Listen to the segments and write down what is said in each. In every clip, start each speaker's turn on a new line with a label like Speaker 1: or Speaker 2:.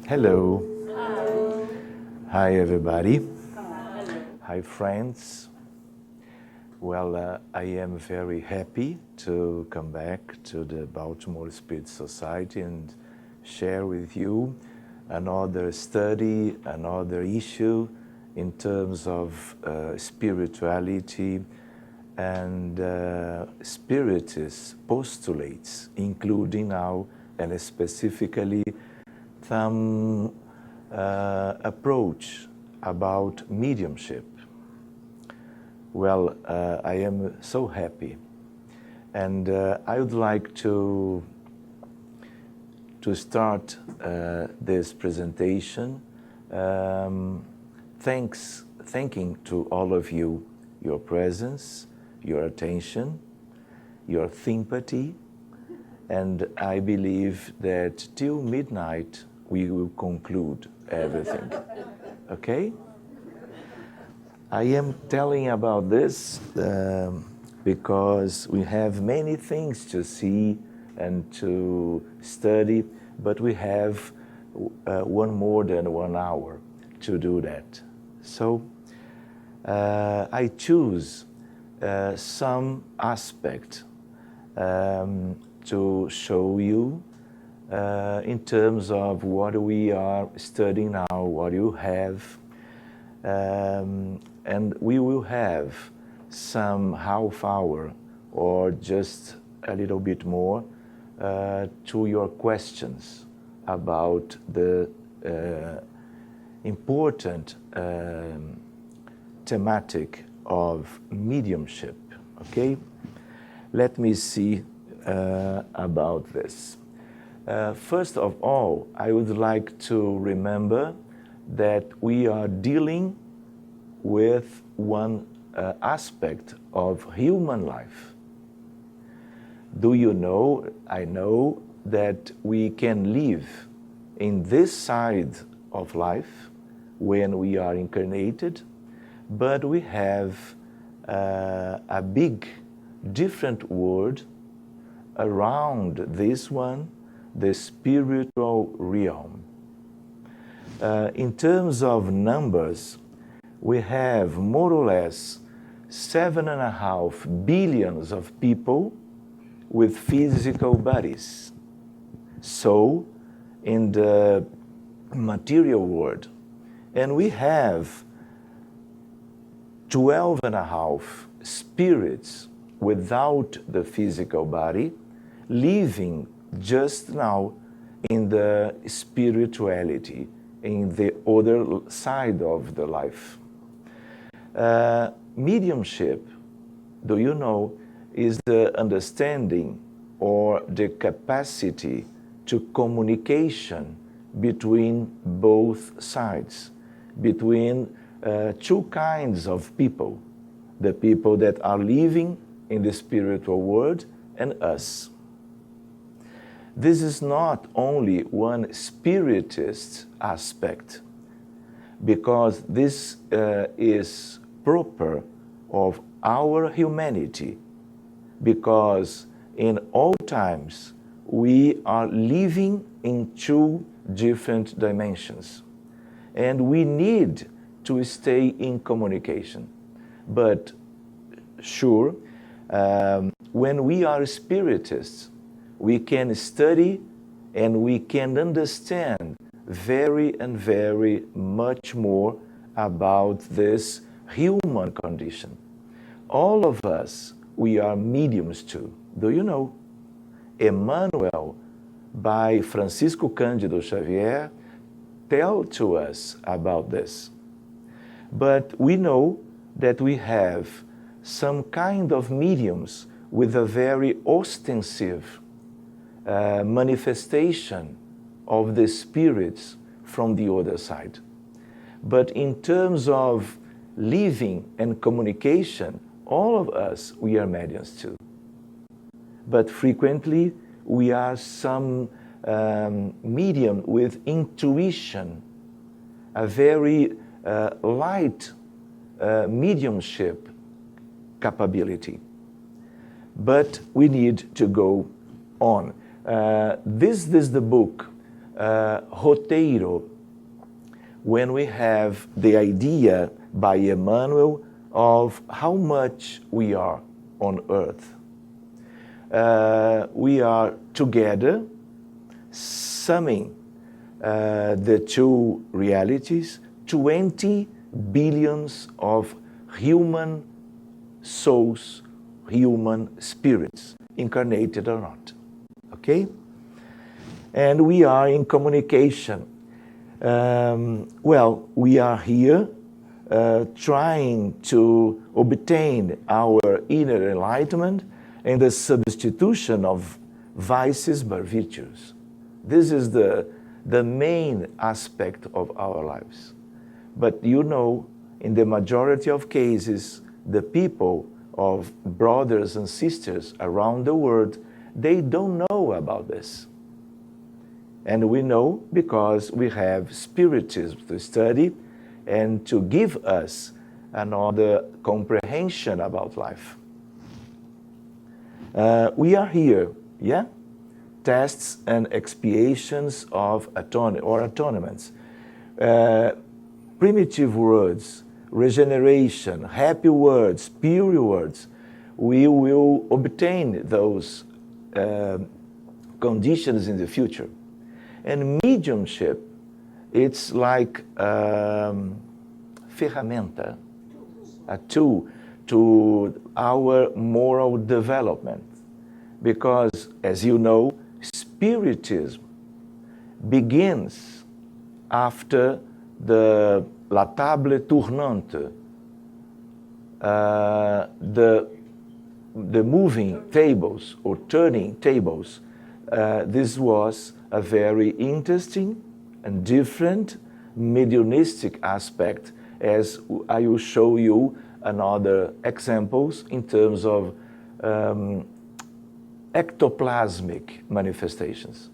Speaker 1: Hello.
Speaker 2: Hello.
Speaker 1: Hi, everybody.
Speaker 2: Hello.
Speaker 1: Hi, friends. Well, I am very happy to come back to the Baltimore Spirit Society and share with you another study, another issue in terms of spirituality and Spiritist postulates, including now and specifically some approach about mediumship. Well, I am so happy, and I would like to start this presentation thanking to all of you, your presence, your attention, your sympathy, and I believe that till midnight we will conclude everything. Okay? I am telling about this because we have many things to see and to study, but we have more than 1 hour to do that. So I choose some aspect to show you in terms of what we are studying now, what you have, and we will have some half hour or just a little bit more to your questions about the important thematic of mediumship. Okay, let me see about this. First of all, I would like to remember that we are dealing with one aspect of human life. Do you know, I know that we can live in this side of life when we are incarnated, but we have a big different world around this one, the spiritual realm. In terms of numbers, we have more or less 7.5 billions of people with physical bodies. So, in the material world, and we have 12.5 spirits without the physical body, living just now in the spirituality, in the other side of the life. Mediumship, do you know, is the understanding or the capacity to communication between both sides, between two kinds of people, the people that are living in the spiritual world and us. This is not only one spiritist aspect, because this is proper of our humanity, because in all times we are living in two different dimensions, and we need to stay in communication. But sure, when we are spiritists, we can study and we can understand very much more about this human condition. All of us, we are mediums too. Do you know? Emmanuel, by Francisco Cândido Xavier, tell to us about this. But we know that we have some kind of mediums with a very ostensive manifestation of the spirits from the other side. But in terms of living and communication, all of us, we are mediums too. But frequently, we are some medium with intuition, a very light mediumship capability. But we need to go on. This is the book roteiro, when we have the idea by Emmanuel of how much we are on earth. We are together, summing the two realities, 20 billions of human souls, human spirits, incarnated or not. Okay? And we are in communication. Well, we are here trying to obtain our inner enlightenment and the substitution of vices by virtues. This is the main aspect of our lives. But you know, in the majority of cases, the people of brothers and sisters around the world, they don't know about this. And we know because we have Spiritism to study and to give us another comprehension about life. We are here, yeah? Tests and expiations of atonements. Primitive words, regeneration, happy words, pure words. We will obtain those conditions in the future. And mediumship, it's like ferramenta, a tool to our moral development. Because, as you know, Spiritism begins after the La Table Tournante, the moving tables or turning tables. This was a very interesting and different mediumistic aspect, as I will show you another examples in terms of ectoplasmic manifestations.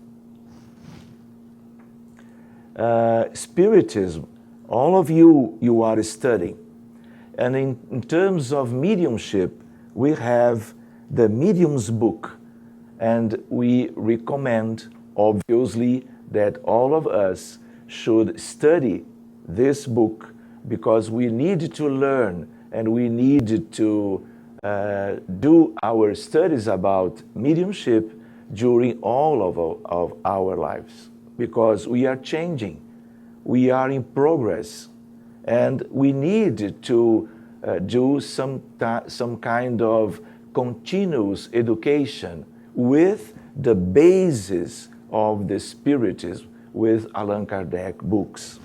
Speaker 1: Spiritism, all of you are studying. And in terms of mediumship, we have the Medium's book. And we recommend, obviously, that all of us should study this book because we need to learn and we need to do our studies about mediumship during all of our lives, because we are changing, we are in progress, and we need to do some kind of continuous education with the basis of the Spiritism, with Allan Kardec books.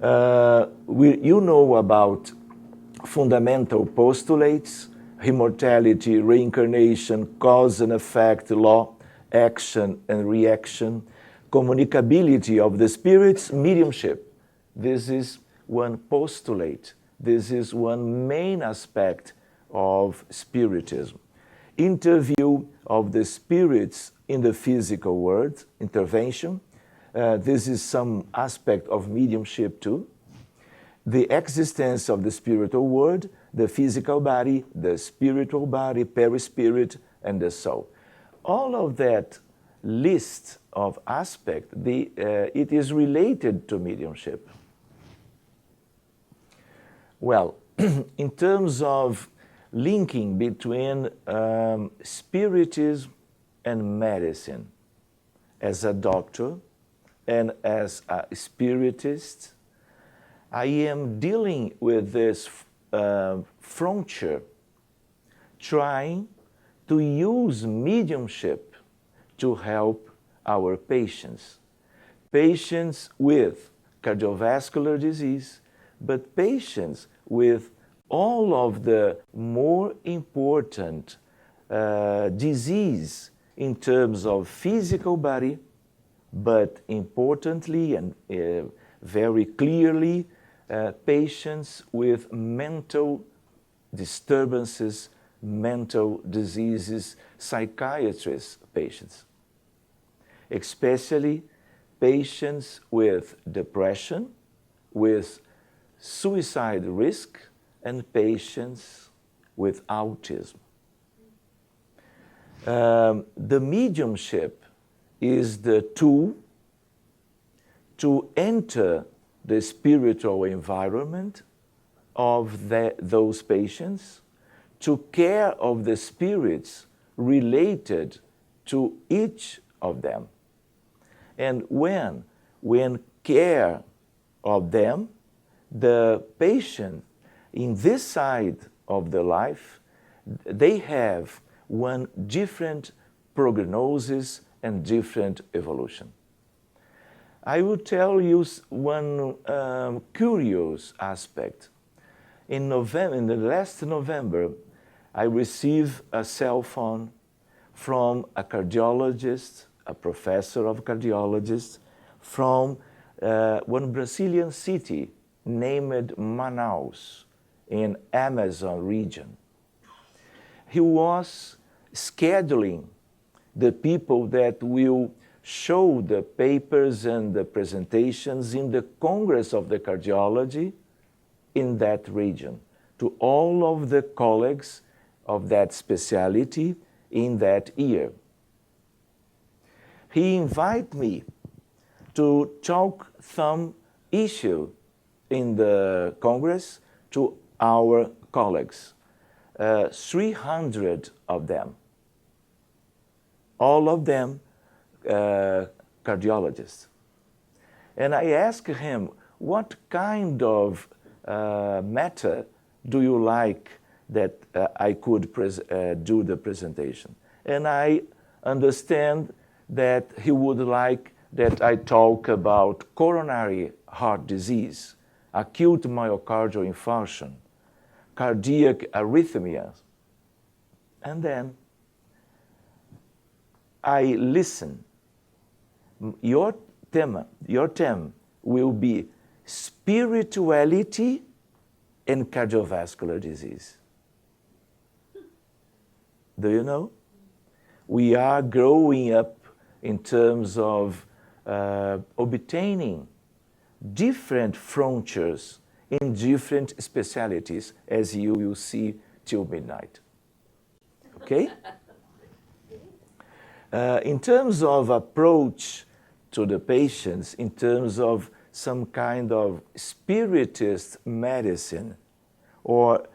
Speaker 1: You know about fundamental postulates, immortality, reincarnation, cause and effect, law, action and reaction, communicability of the spirits, mediumship. This is one postulate. This is one main aspect of Spiritism. Interview of the spirits in the physical world, intervention. This is some aspect of mediumship too. The existence of the spiritual world, the physical body, the spiritual body, perispirit, and the soul. All of that list of aspects, it is related to mediumship. Well, in terms of linking between Spiritism and medicine, as a doctor and as a Spiritist, I am dealing with this frontier, trying to use mediumship to help our patients. Patients with cardiovascular disease, but patients with all of the more important disease in terms of physical body, but importantly and very clearly, patients with mental disturbances, mental diseases, psychiatrist patients, especially patients with depression, with suicide risk, and patients with autism. The mediumship is the tool to enter the spiritual environment of those patients, to care of the spirits related to each of them. And when care of them, the patient in this side of the life, they have one different prognosis and different evolution. I will tell you one curious aspect. In the last November, I received a cell phone from a cardiologist, a professor of cardiologists, from one Brazilian city named Manaus in Amazon region. He was scheduling the people that will show the papers and the presentations in the Congress of the Cardiology in that region to all of the colleagues of that specialty in that year. He invited me to talk some issue in the Congress to our colleagues, 300 of them, all of them cardiologists. And I asked him, what kind of matter do you like that I could do the presentation? And I understand that he would like that I talk about coronary heart disease, acute myocardial infarction, cardiac arrhythmias. And then I listen. Your theme will be spirituality and cardiovascular disease. Do you know? We are growing up in terms of obtaining different frontiers in different specialties, as you will see till midnight. Okay? In terms of approach to the patients, in terms of some kind of spiritist medicine or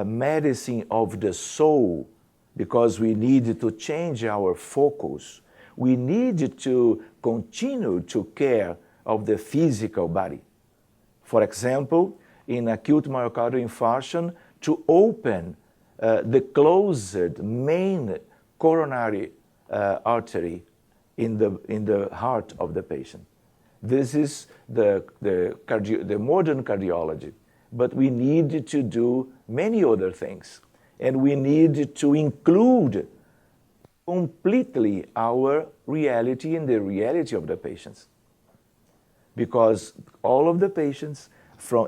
Speaker 1: medicine of the soul, because we need to change our focus. We need to continue to care of the physical body. For example, in acute myocardial infarction, to open the closed main coronary artery in the heart of the patient. This is the modern cardiology. But we need to do many other things. And we need to include completely our reality in the reality of the patients. Because all of the patients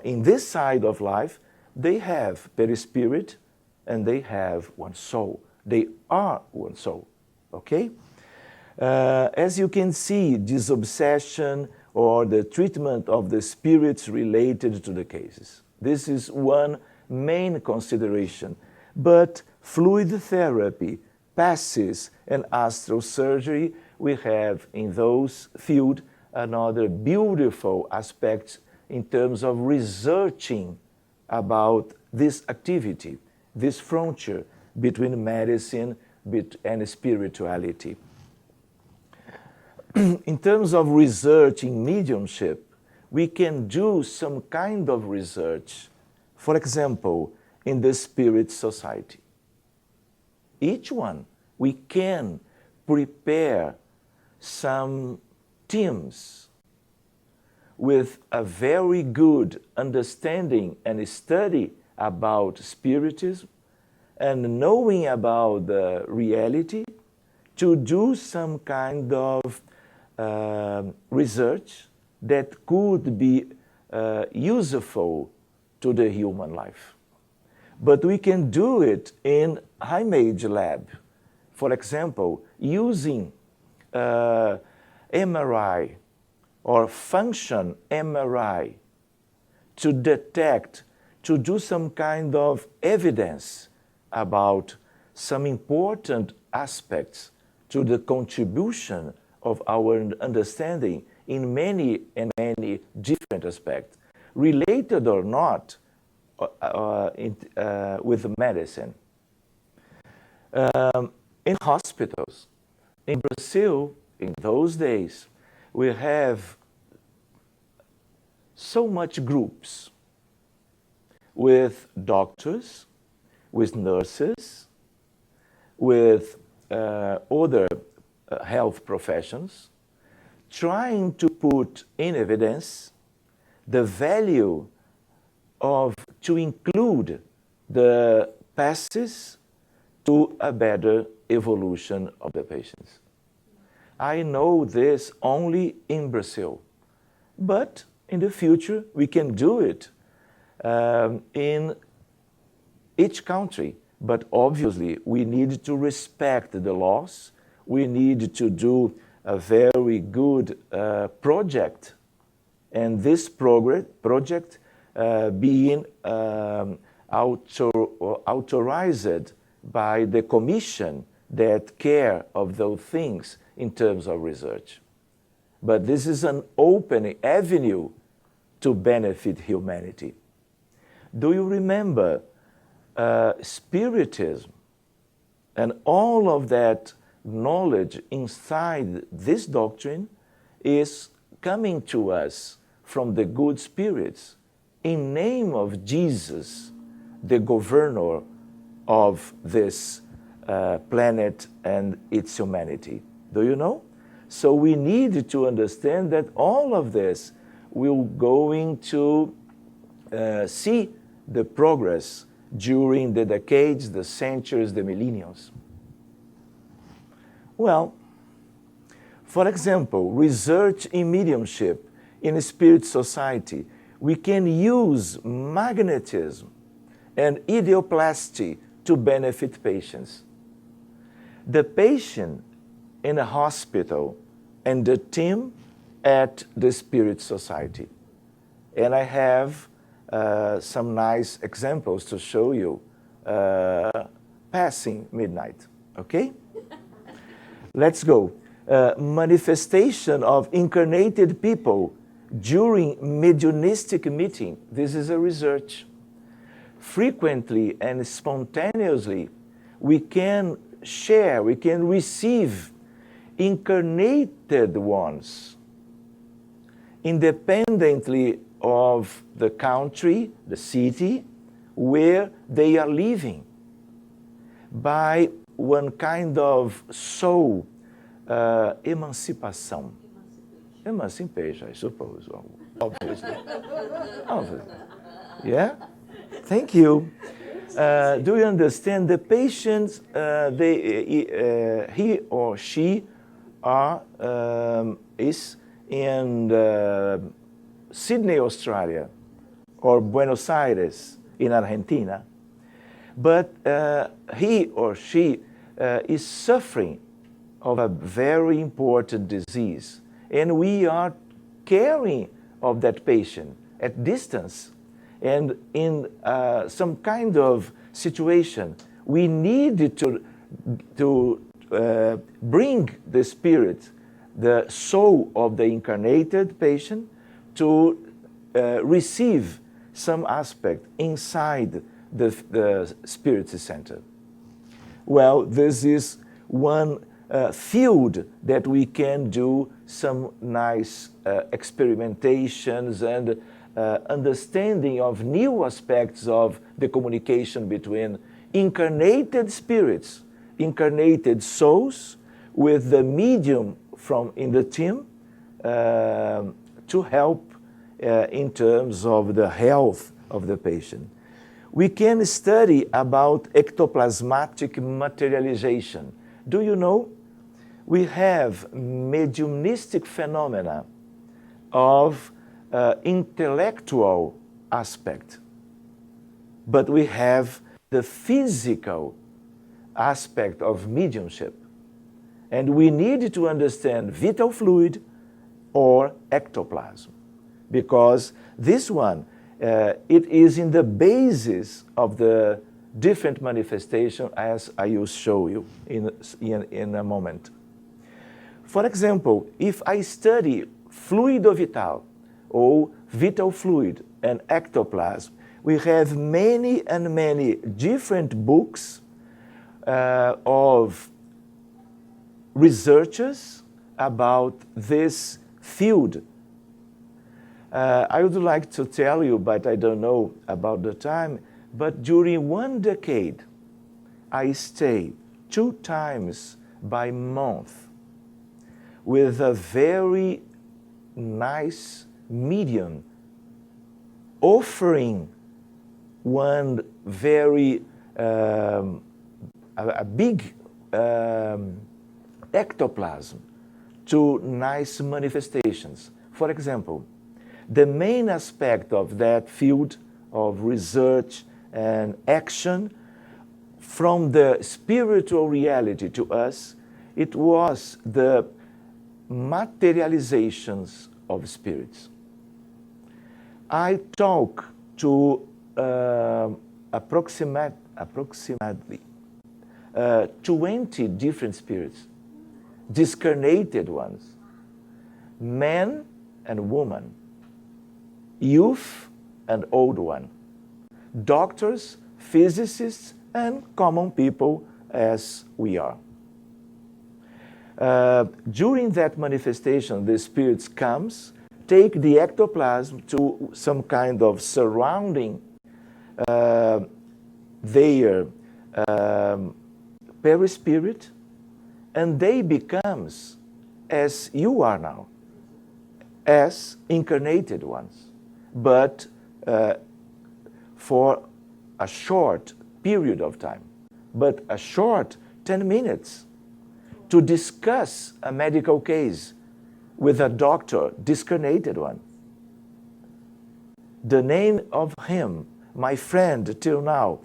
Speaker 1: in this side of life, they have perispirit and they have one soul. They are one soul, okay? As you can see, this obsession or the treatment of the spirits related to the cases. This is one main consideration. But fluid therapy, passes, and astral surgery, we have in those fields another beautiful aspect in terms of researching about this activity, this frontier between medicine and spirituality. In terms of research in mediumship, we can do some kind of research, for example, in the Spirit Society. Each one, we can prepare some teams with a very good understanding and study about Spiritism and knowing about the reality to do some kind of research that could be useful to the human life. But we can do it in image lab. For example, using MRI or function MRI to detect, to do some kind of evidence about some important aspects to the contribution of our understanding in many and many different aspects, related or not with medicine. In hospitals, in Brazil, in those days, we have so much groups with doctors, with nurses, with other health professions, trying to put in evidence the value of to include the passes to a better evolution of the patients. I know this only in Brazil, but in the future we can do it in each country. But obviously we need to respect the laws. We need to do a very good project, and this project being authorized by the commission that care of those things in terms of research. But this is an open avenue to benefit humanity. Do you remember Spiritism and all of that knowledge inside this doctrine is coming to us from the good spirits in name of Jesus, the governor of this planet and its humanity. Do you know? So we need to understand that all of this will going to see the progress during the decades, the centuries, the millenniums. Well, for example, research in mediumship in a spirit society, we can use magnetism and idioplasty to benefit patients. The patient in a hospital and the team at the Spirit Society. And I have some nice examples to show you passing midnight, okay? Let's go. Manifestation of incarnated people during mediumistic meeting. This is a research. Frequently and spontaneously, we can share, we can receive incarnated ones, independently of the country, the city, where they are living, by one kind of soul emancipation. Emancipation, I suppose, obviously. Obviously. Yeah? Thank you. Do you understand? The patients, he or she is in Sydney, Australia, or Buenos Aires in Argentina, but he or she is suffering of a very important disease, and we are caring of that patient at distance. And in some kind of situation, we need to bring the spirit, the soul of the incarnated patient, to receive some aspect inside the Spirit Center. Well, this is one field that we can do some nice experimentations and understanding of new aspects of the communication between incarnated spirits, incarnated souls, with the medium from in the team to help in terms of the health of the patient. We can study about ectoplasmatic materialization. Do you know? We have mediumistic phenomena of intellectual aspect, but we have the physical aspect of mediumship. And we need to understand vital fluid or ectoplasm, because this one, it is in the basis of the different manifestation, as I will show you in a moment. For example, if I study fluido vital or vital fluid and ectoplasm, we have many and many different books of researchers about this field. I would like to tell you, but I don't know about the time, but during 1 decade, I stay 2 times by month with a very nice medium offering one very a big ectoplasm to nice manifestations. For example, the main aspect of that field of research and action from the spiritual reality to us, it was the materializations of spirits. I talk to approximately 20 different spirits, discarnated ones, men and women, youth and old one, doctors, physicists, and common people as we are. During that manifestation, the spirits comes, take the ectoplasm to some kind of surrounding their perispirit, and they becomes as you are now, as incarnated ones, but for a short period of time, but a short 10 minutes to discuss a medical case with a doctor, discarnated one. The name of him, my friend till now,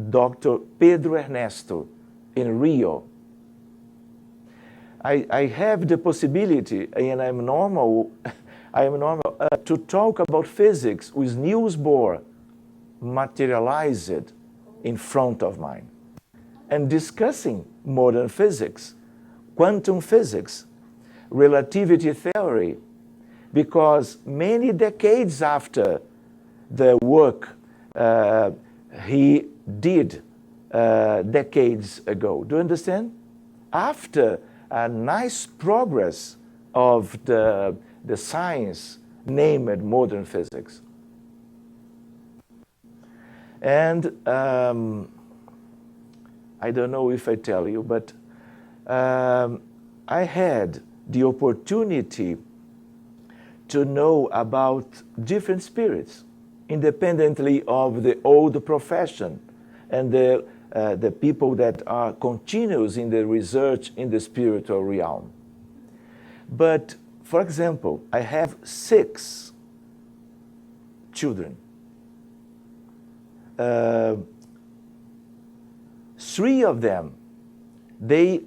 Speaker 1: Dr. Pedro Ernesto in Rio. I have the possibility, and I'm normal to talk about physics with Niels Bohr materialized in front of mine, and discussing modern physics, quantum physics, relativity theory, because many decades after the work he did decades ago. Do you understand? After a nice progress of the science named modern physics. And I don't know if I tell you, but I had the opportunity to know about different spirits, independently of the old profession and the people that are continuous in the research in the spiritual realm. But, for example, I have 6 children. 3 of them, they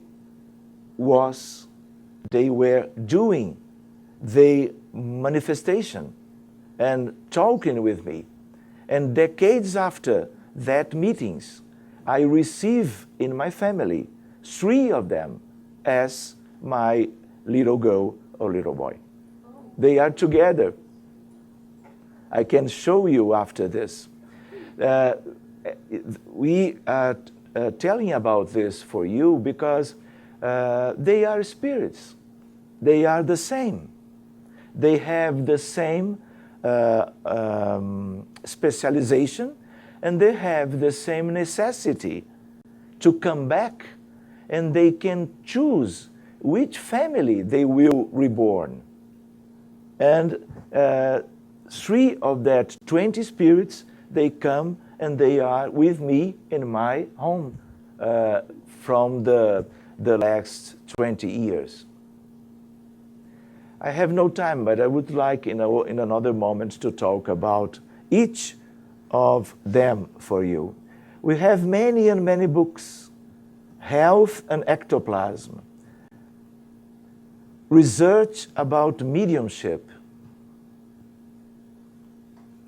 Speaker 1: were doing the manifestation and talking with me. And decades after that meetings, I receive in my family 3 of them as my little girl or little boy. They are together. I can show you after this. We are telling about this for you because they are spirits. They are the same. They have the same specialization, and they have the same necessity to come back, and they can choose which family they will reborn. And 3 of that 20 spirits, they come and they are with me in my home from the last 20 years. I have no time, but I would like in another moment to talk about each of them for you. We have many and many books, Health and Ectoplasm, research about mediumship,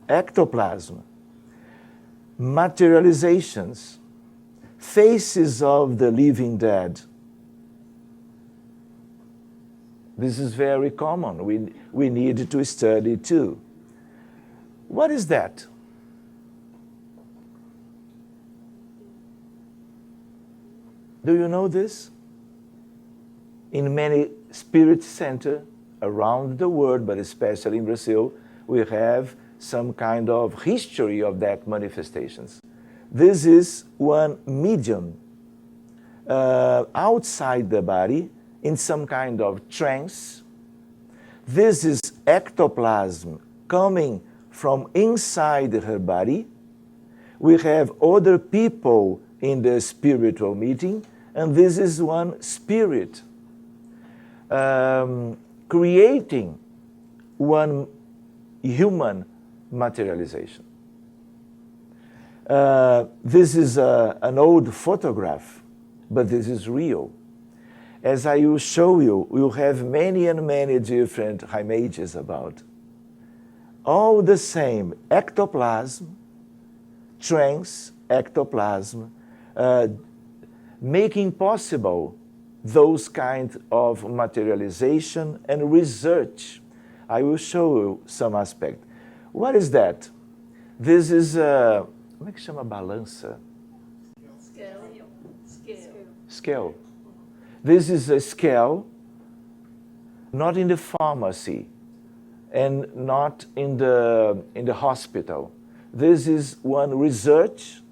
Speaker 1: ectoplasm, materializations, faces of the living dead, This is very common. We need to study too. What is that? Do you know this? In many spirit centers around the world, but especially in Brazil, we have some kind of history of that manifestations. This is one medium outside the body in some kind of trance. This is ectoplasm coming from inside her body. We have other people in the spiritual meeting, and this is one spirit creating one human materialization. This is an old photograph, but this is real. As I will show you, we'll have many and many different images about. All the same, ectoplasm, trance, ectoplasm, making possible those kind of materialization and research. I will show you some aspect. What is that? This is como é que chama balança? Scale. This is a scale, not in the pharmacy and not in the hospital. This is one research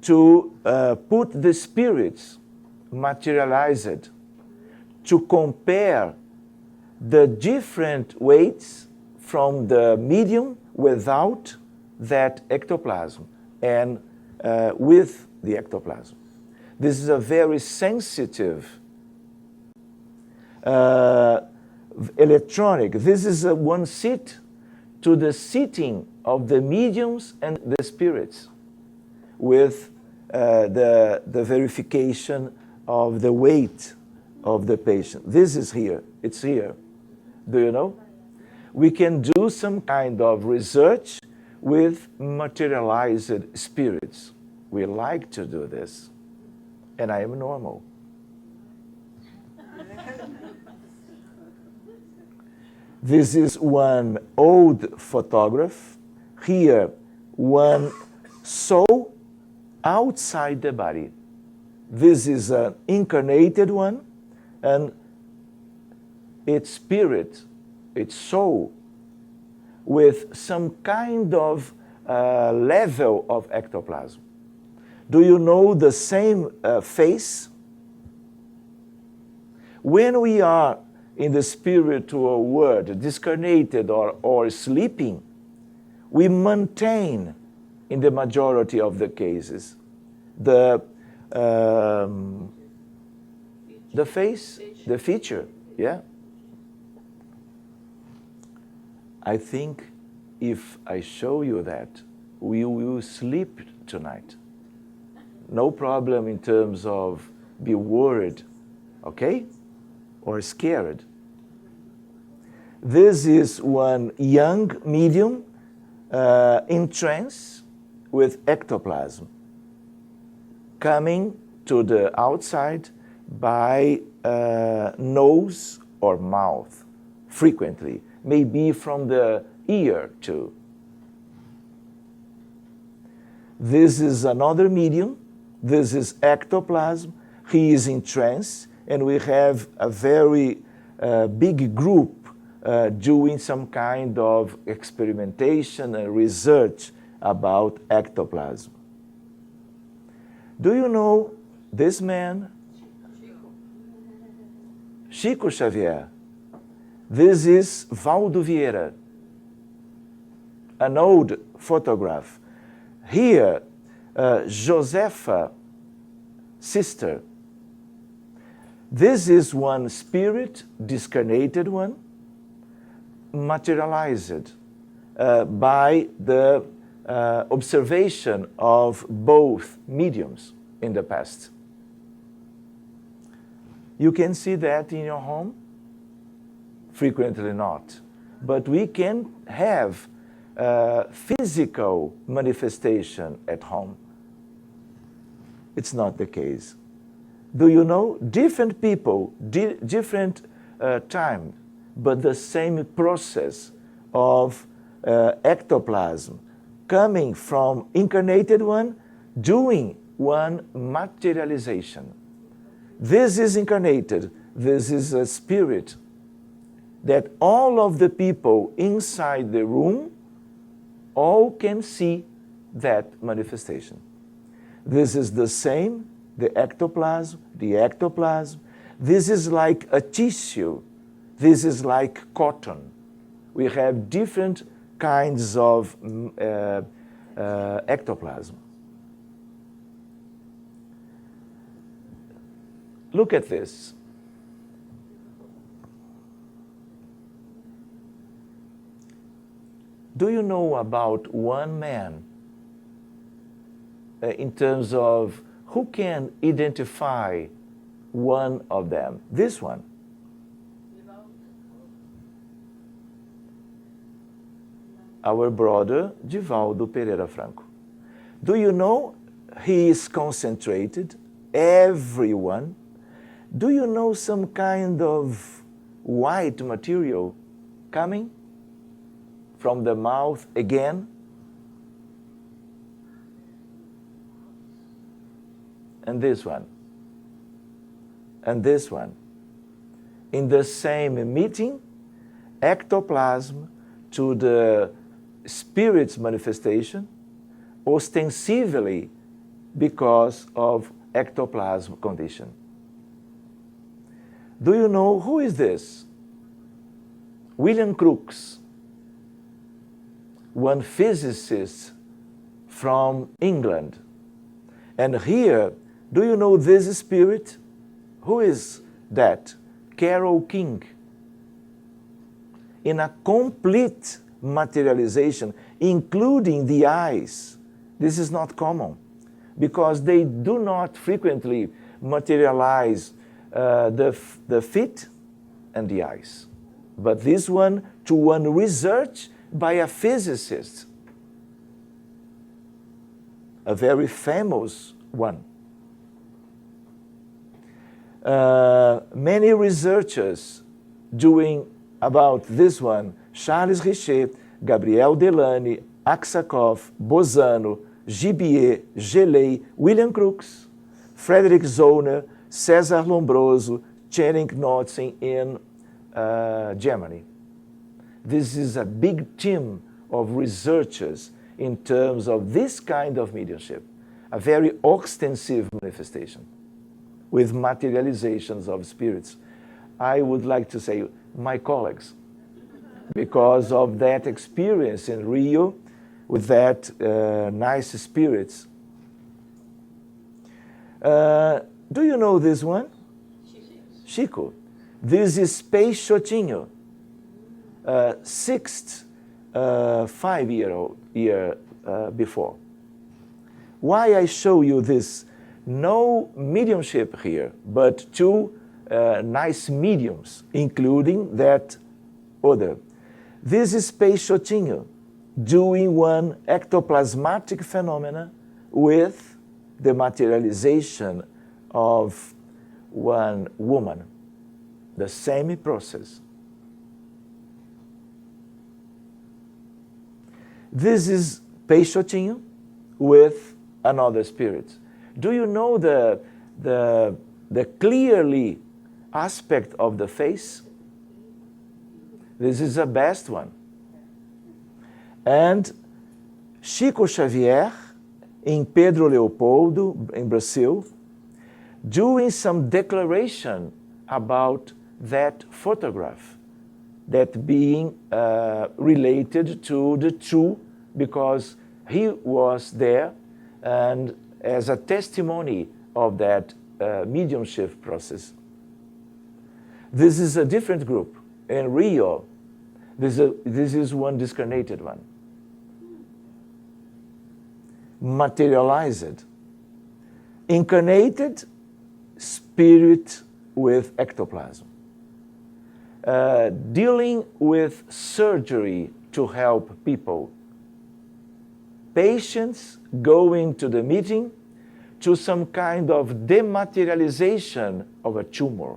Speaker 1: to put the spirits materialized, to compare the different weights from the medium without that ectoplasm and with the ectoplasm. This is a very sensitive electronic. This is one seat to the seating of the mediums and the spirits with the verification of the weight of the patient. This is here. It's here. Do you know? We can do some kind of research with materialized spirits. We like to do this. And I am normal. This is one old photograph. Here, one soul outside the body. This is an incarnated one, and its spirit, its soul, with some kind of level of ectoplasm. Do you know the same face? When we are in the spiritual world, discarnated or sleeping, we maintain, in the majority of the cases, the face, the feature, yeah? I think if I show you that, we will sleep tonight. No problem in terms of be worried, okay? Or scared. This is one young medium in trance with ectoplasm coming to the outside by nose or mouth frequently, maybe from the ear too. This is another medium. This is ectoplasm. He is in trance, and we have a very big group doing some kind of experimentation and research about ectoplasm. Do you know this man? Chico Xavier. This is Valdo Vieira, an old photograph. Here, Josefa, sister. This is one spirit, discarnated one, materialized by the observation of both mediums in the past. You can see that in your home? Frequently not. But we can have physical manifestation at home. It's not the case. Do you know different people, different time, but the same process of ectoplasm coming from incarnated one, doing one materialization. This is incarnated, this is a spirit that all of the people inside the room all can see that manifestation. This is the same, the ectoplasm. This is like a tissue. This is like cotton. We have different kinds of ectoplasm. Look at this. Do you know about one man in terms of who can identify one of them? This one. Our brother Divaldo Pereira Franco. Do you know he is concentrated, everyone? Do you know some kind of white material coming from the mouth again? And this one. And this one. In the same meeting, ectoplasm to the spirit's manifestation, ostensibly because of ectoplasm condition. Do you know who is this? William Crookes, one physicist from England. And here, do you know this spirit? Who is that? Carol King. In a complete materialization, including the eyes. This is not common, because they do not frequently materialize the feet and the eyes. But this one, to one research by a physicist, a very famous one. Many researchers doing about this one, Charles Richer, Gabriel Delany, Aksakov, Bozano, Gibier, Geley, William Crookes, Frederick Zollner, Cesar Lombroso, Channing Knudsen in Germany. This is a big team of researchers in terms of this kind of mediumship, a very extensive manifestation with materializations of spirits. I would like to say my colleagues, because of that experience in Rio with that nice spirits. Do you know this one? Chico. This is Peixotinho, sixth 5 year before. Why I show you this? No mediumship here, but two nice mediums, including that other. This is Peixotinho doing one ectoplasmatic phenomena with the materialization of one woman. The same process. This is Peixotinho with another spirit. Do you know the clearly aspect of the face? This is the best one. And Chico Xavier in Pedro Leopoldo in Brazil, doing some declaration about that photograph, that being related to the two, because he was there and as a testimony of that mediumship process. This is a different group. In Rio, this is one discarnated one. Materialized. Incarnated spirit with ectoplasm. Dealing with surgery to help people. Patients going to the meeting to some kind of dematerialization of a tumor.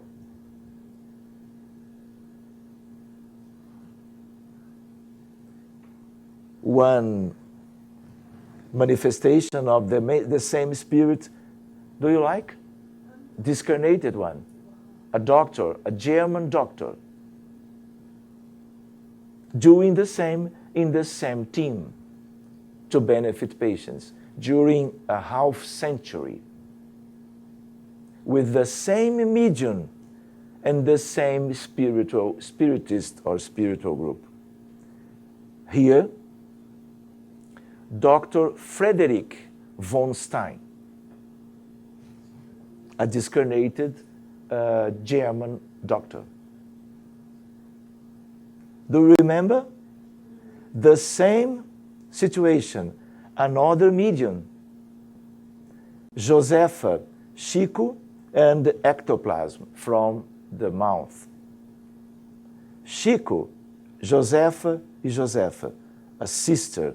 Speaker 1: one manifestation of the same spirit do you like? Discarnated one. A doctor, a German doctor, doing the same in the same team to benefit patients during a half century with the same medium and the same spiritist or spiritual group. Here, Dr. Frederick von Stein, a discarnated German doctor. Do you remember? The same situation, another medium, Josefa, Chico, and ectoplasm from the mouth. Chico, Josefa e Josefa, a sister.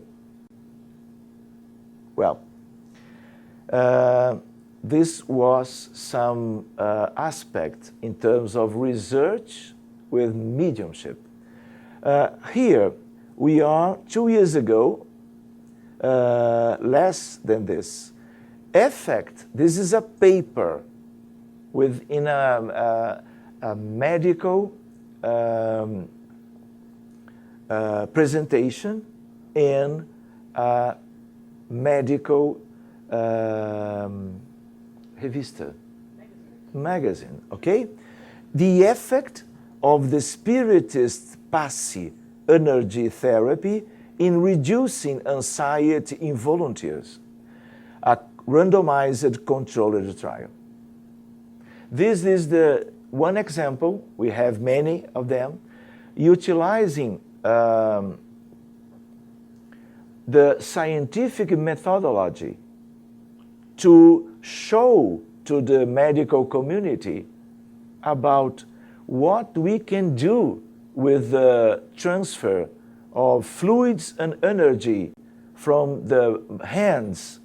Speaker 1: Well, this was some aspect in terms of research with mediumship. Here we are 2 years ago, less than this. Effect, this is a paper within a medical presentation in a medical revista, magazine, okay? The effect of the Spiritist PASSI energy therapy in reducing anxiety in volunteers, a randomized controlled trial. This is the one example, we have many of them, utilizing the scientific methodology to show to the medical community about what we can do with the transfer of fluids and energy from the hands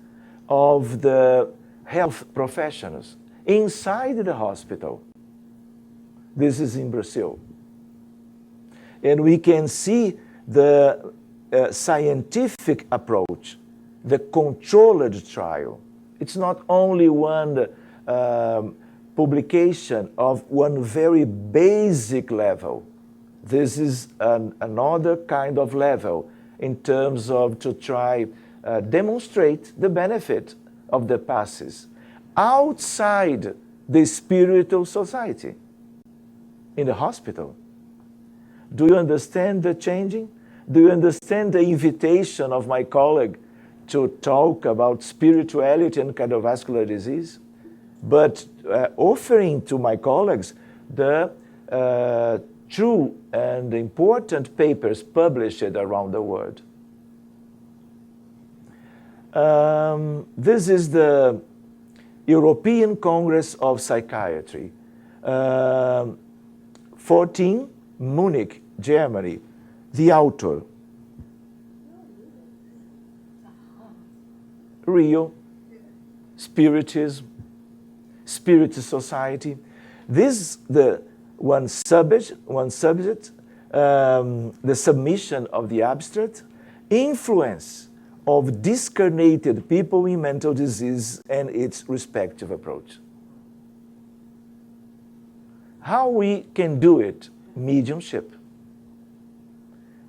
Speaker 1: of the health professionals inside the hospital. This is in Brazil. And we can see the scientific approach, the controlled trial. It's not only one publication of one very basic level. This is another kind of level in terms of to try demonstrate the benefit of the passes outside the spiritual society, in the hospital. Do you understand the changing? Do you understand the invitation of my colleague to talk about spirituality and cardiovascular disease? But offering to my colleagues the true and important papers published around the world. This is the European Congress of Psychiatry, 14, Munich, Germany. The author, Rio, Spiritism, Spirit Society. This the one subject, the submission of the abstract, influence of discarnated people in mental disease and its respective approach. How we can do it? Mediumship.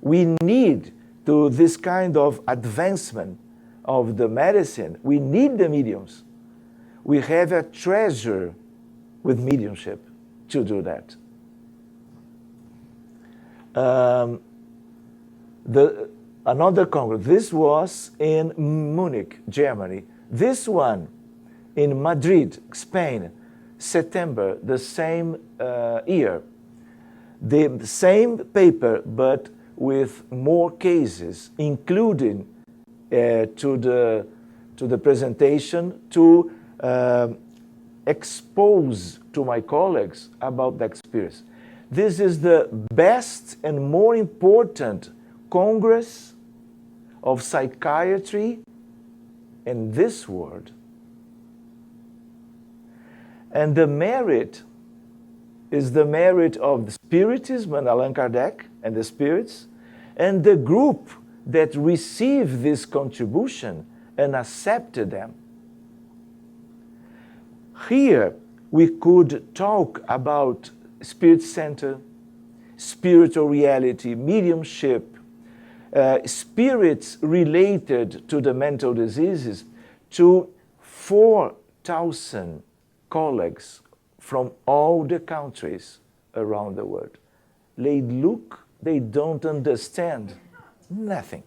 Speaker 1: We need to this kind of advancement of the medicine. We need the mediums. We have a treasure with mediumship to do that. Another congress, this was in Munich, Germany. This one in Madrid, Spain, September, the same year. The same paper, but with more cases, including to the presentation to expose to my colleagues about the experience. This is the best and more important Congress of psychiatry in this world. And the merit is the merit of the Spiritism and Allan Kardec and the spirits, and the group that received this contribution and accepted them. Here we could talk about spirit center, spiritual reality, mediumship, spirits related to the mental diseases, to 4,000 colleagues from all the countries around the world. They look, they don't understand nothing.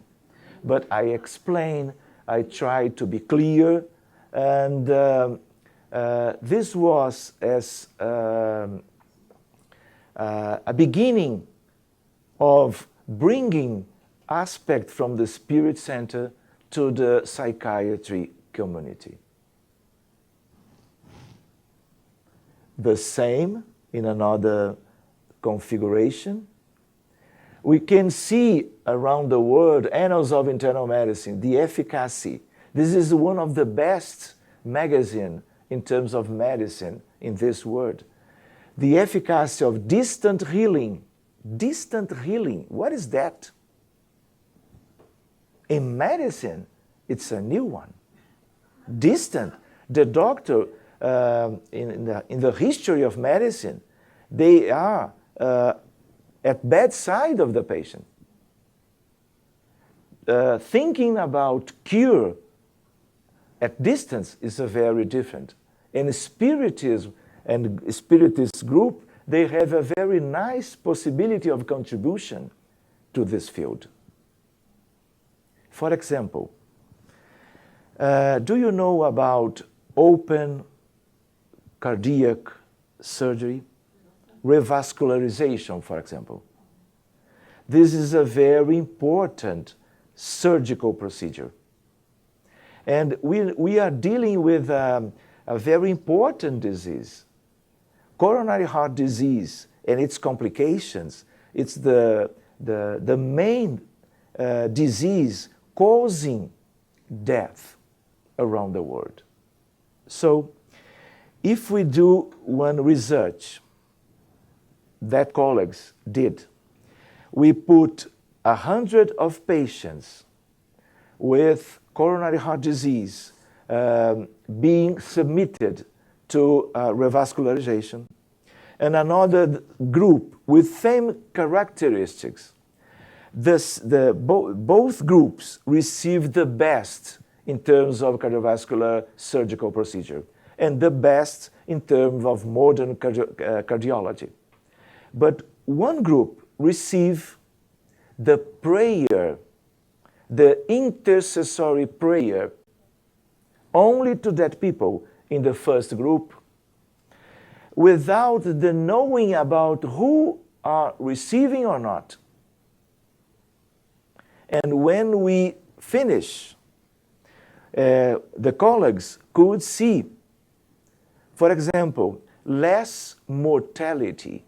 Speaker 1: But I explain, I try to be clear, and this was as a beginning of bringing aspect from the Spirit Center to the psychiatry community. The same in another configuration. We can see around the world, Annals of Internal Medicine, the efficacy. This is one of the best magazines in terms of medicine in this world. The efficacy of distant healing. Distant healing, what is that? In medicine, it's a new one. Distant. The doctor, in the history of medicine, they are at bedside of the patient. Thinking about cure at distance is a very different. In Spiritism and Spiritist group, they have a very nice possibility of contribution to this field. For example, do you know about open cardiac surgery? Revascularization, for example. This is a very important surgical procedure. And we are dealing with a very important disease. Coronary heart disease and its complications, it's the main disease causing death around the world. So, if we do one research that colleagues did, we put 100 of patients with coronary heart disease being submitted to revascularization, and another group with same characteristics. Both groups received the best in terms of cardiovascular surgical procedure, and the best in terms of modern cardiology. But one group received the prayer, the intercessory prayer, only to that people in the first group, without the knowing about who are receiving or not. And when we finish, the colleagues could see, for example, less mortality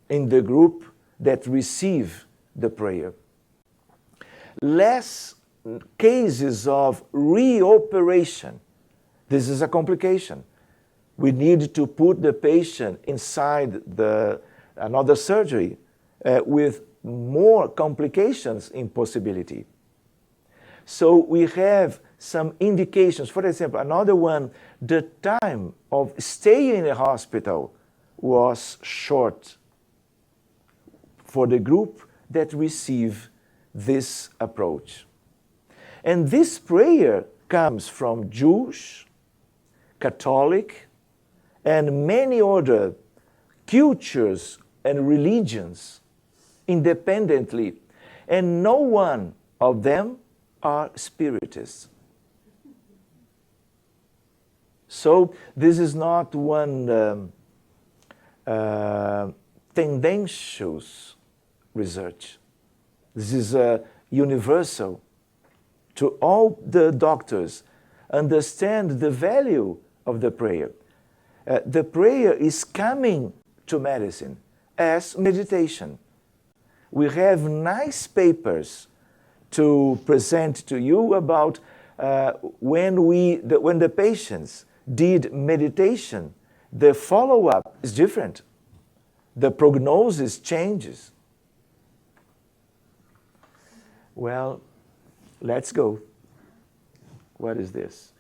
Speaker 1: in the group that receive the prayer, less cases of reoperation. This is a complication. We need to put the patient inside another surgery with more complications in possibility. So we have some indications. For example, another one, the time of stay in the hospital was short for the group that receive this approach. And this prayer comes from Jewish, Catholic, and many other cultures and religions independently, and no one of them are Spiritists. So this is not one tendentious research. This is universal. To all the doctors understand the value of the prayer. The prayer is coming to medicine as meditation. We have nice papers to present to you about when the patients did meditation, the follow-up is different. The prognosis changes. Well, let's go. What is this?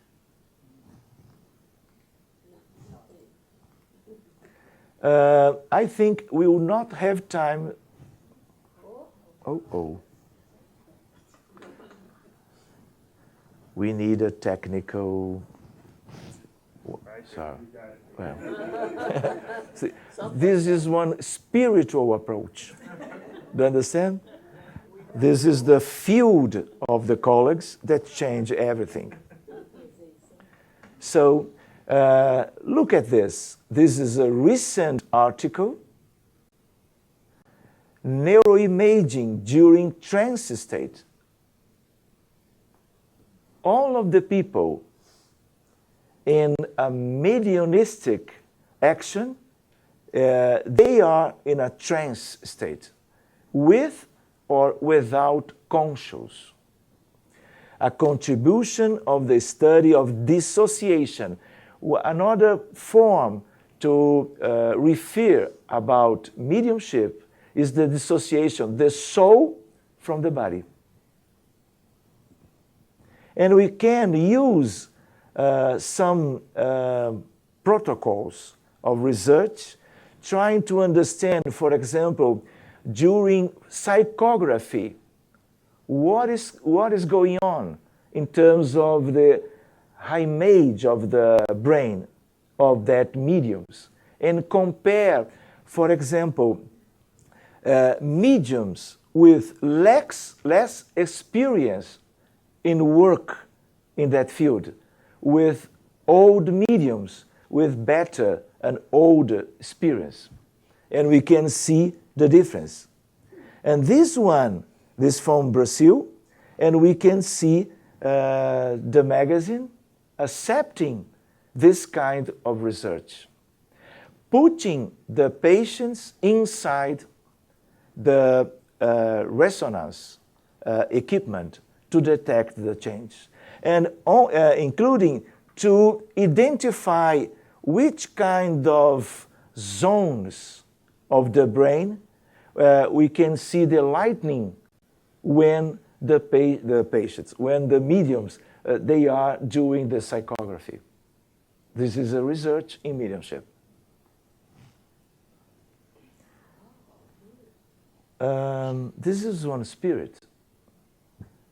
Speaker 1: I think we will not have time. Oh. We need a technical. Sorry. Well, see, this is one spiritual approach. Do you understand? This is the field of the colleagues that change everything. So, look at this. This is a recent article. Neuroimaging during trance state. All of the people in a mediumistic action, they are in a trance state, with or without conscious. A contribution of the study of dissociation. Another form to refer about mediumship is the dissociation, the soul from the body. And we can use some protocols of research trying to understand, for example, during psychography, what is going on in terms of the image of the brain of that mediums, and compare, for example, mediums with less experience in work in that field, with old mediums with better and older experience. And we can see the difference. And this one, this from Brazil, and we can see the magazine accepting this kind of research, putting the patients inside the resonance equipment to detect the change, and including to identify which kind of zones of the brain we can see the lightening when the patients, when the mediums, they are doing the psychography. This is a research in mediumship. This is one spirit.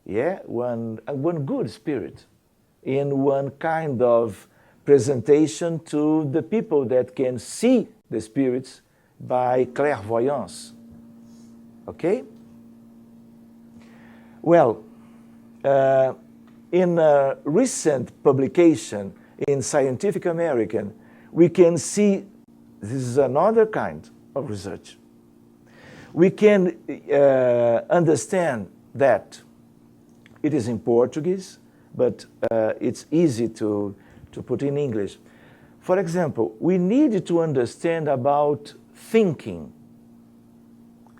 Speaker 1: Yeah, one good spirit in one kind of presentation to the people that can see the spirits by clairvoyance. Okay? Well, in a recent publication in Scientific American, we can see this is another kind of research. We can understand that it is in Portuguese, but it's easy to put in English. For example, we need to understand about thinking.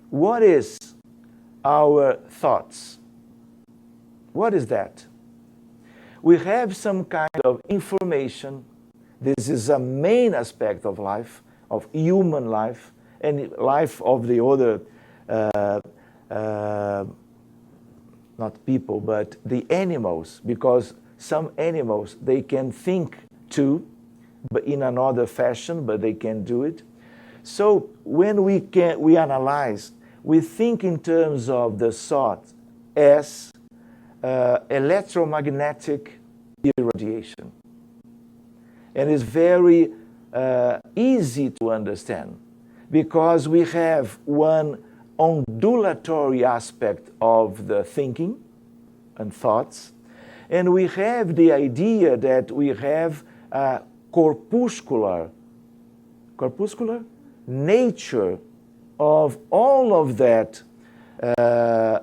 Speaker 1: What is our thoughts? What is that? We have some kind of information. This is a main aspect of life, of human life, and life of the other, not people, but the animals, because some animals, they can think too, but in another fashion, but they can do it. So when we analyze, we think in terms of the thought as electromagnetic irradiation. And it's very easy to understand, because we have one ondulatory aspect of the thinking and thoughts, and we have the idea that we have a corpuscular nature of all of that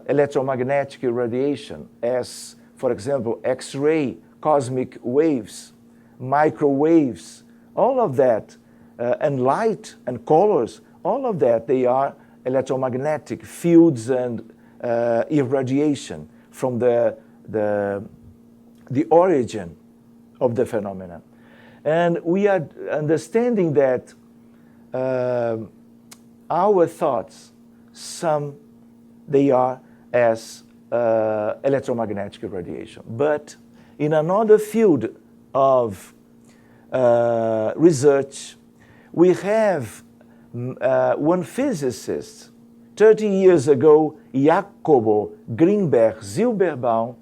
Speaker 1: electromagnetic radiation, as, for example, X-ray, cosmic waves, microwaves, all of that, and light and colors, all of that, they are electromagnetic fields and irradiation from the origin of the phenomena. And we are understanding that our thoughts, they are as electromagnetic radiation. But in another field of research, we have one physicist, 30 years ago, Jacobo Greenberg Zilberbaum,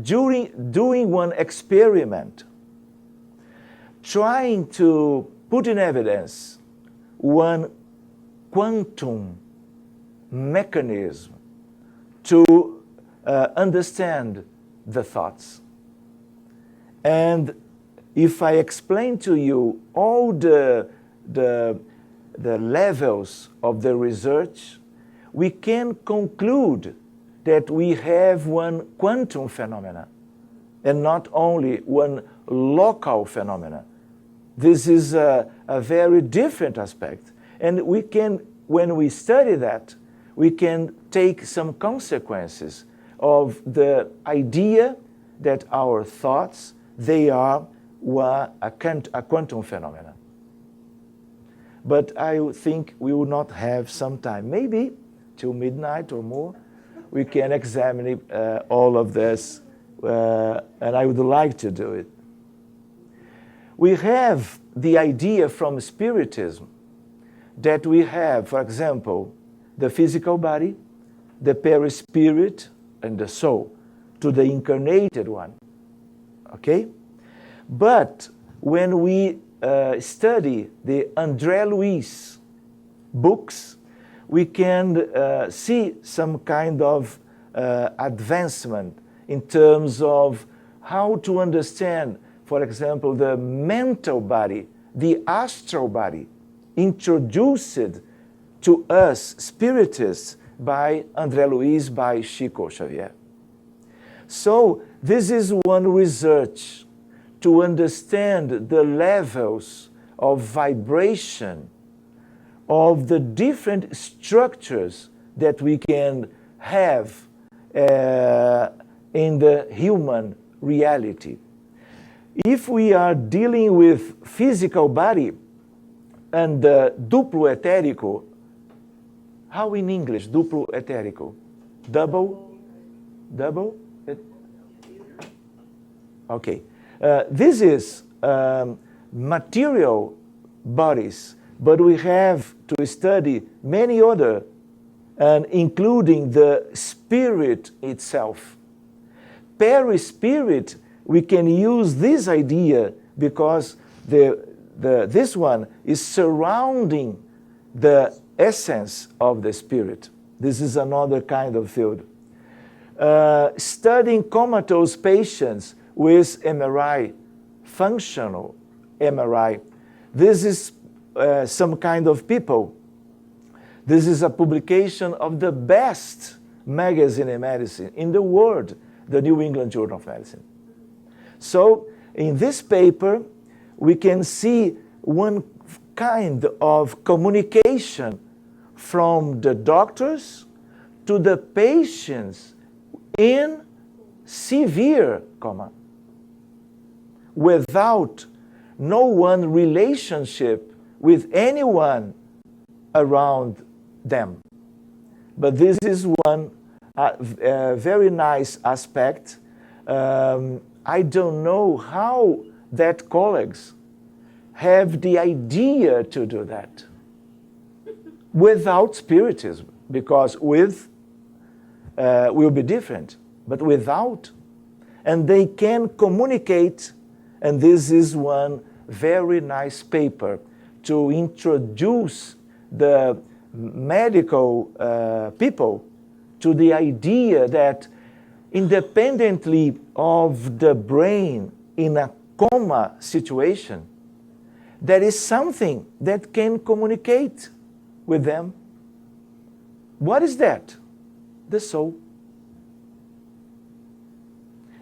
Speaker 1: doing one experiment, trying to put in evidence one quantum mechanism to understand the thoughts. And if I explain to you all the levels of the research, we can conclude that we have one quantum phenomena and not only one local phenomena. This is a very different aspect. And we can, when we study that, we can take some consequences of the idea that our thoughts, they are a quantum phenomena. But I think we will not have some time, maybe till midnight or more, we can examine all of this, and I would like to do it. We have the idea from Spiritism that we have, for example, the physical body, the perispirit, and the soul, to the incarnated one, okay? But when we study the André Luiz books, we can see some kind of advancement in terms of how to understand, for example, the mental body, the astral body, introduced to us Spiritists by André Luiz, by Chico Xavier. So this is one research to understand the levels of vibration of the different structures that we can have in the human reality. If we are dealing with physical body and duplo etérico, how in English, duplo etérico? Double? Okay. This is material bodies, but we have to study many other, and including the spirit itself. Perispirit, we can use this idea because this one is surrounding the essence of the spirit. This is another kind of field. Studying comatose patients with MRI, functional MRI. This is some kind of people. This is a publication of the best magazine in medicine in the world, the New England Journal of Medicine. So in this paper, we can see one kind of communication from the doctors to the patients in severe coma, without no one relationship with anyone around them. But this is one very nice aspect. I don't know how that colleagues have the idea to do that without Spiritism, because with will be different, but without, and they can communicate, and this is one very nice paper to introduce the medical people to the idea that independently of the brain in a coma situation, there is something that can communicate with them. What is that? The soul.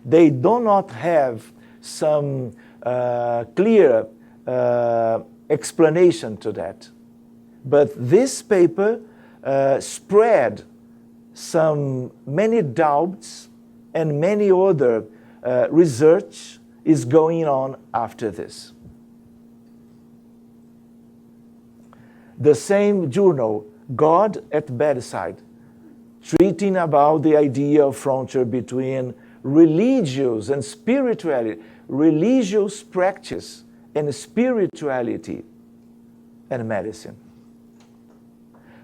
Speaker 1: They do not have some clear explanation to that. But this paper spread many doubts, and many other research is going on after this. The same journal, God at Bedside, treating about the idea of frontier between religious and spirituality, religious practice and spirituality and medicine.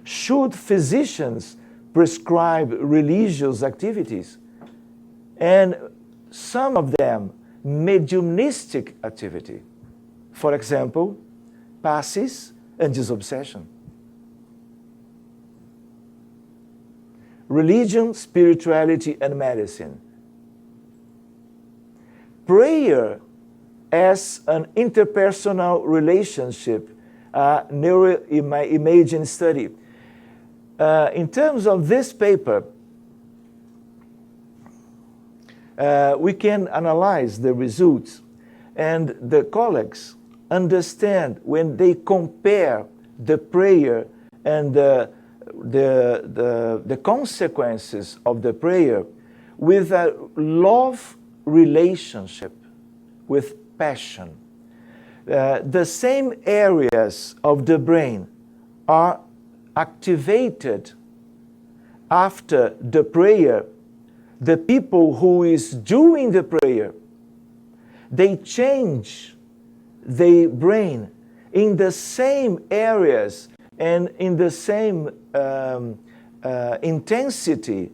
Speaker 1: Should physicians prescribe religious activities, and some of them mediumistic activity? For example, passes and disobsession. Religion, spirituality, and medicine. Prayer as an interpersonal relationship, neuroimaging study. In terms of this paper, we can analyze the results, and the colleagues understand when they compare the prayer and the consequences of the prayer with a love relationship, with passion. The same areas of the brain are activated after the prayer. The people who is doing the prayer, they change their brain in the same areas and in the same intensity,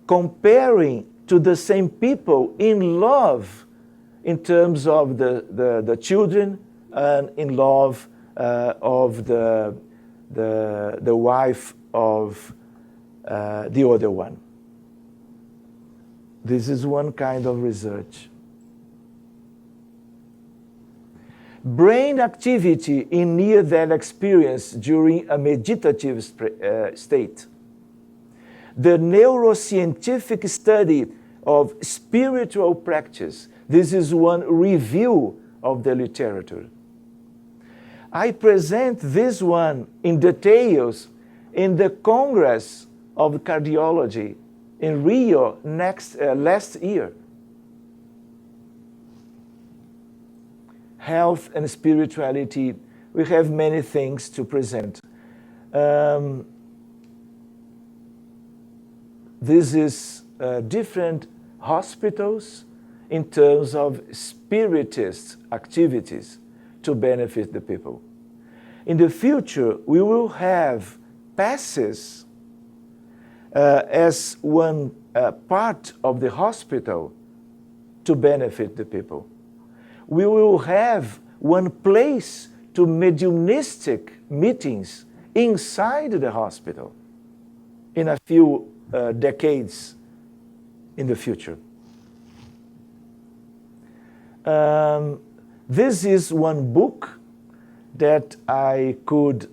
Speaker 1: comparing to the same people in love, in terms of the children, and in love of the wife of the other one. This is one kind of research. Brain activity in near-death experience during a meditative state. The neuroscientific study of spiritual practice. This is one review of the literature. I present this one in details in the Congress of Cardiology in Rio last year. Health and spirituality, we have many things to present. This is different hospitals in terms of spiritist activities to benefit the people. In the future, we will have passes as one part of the hospital to benefit the people. We will have one place to mediumistic meetings inside the hospital in a few decades in the future. This is one book that I could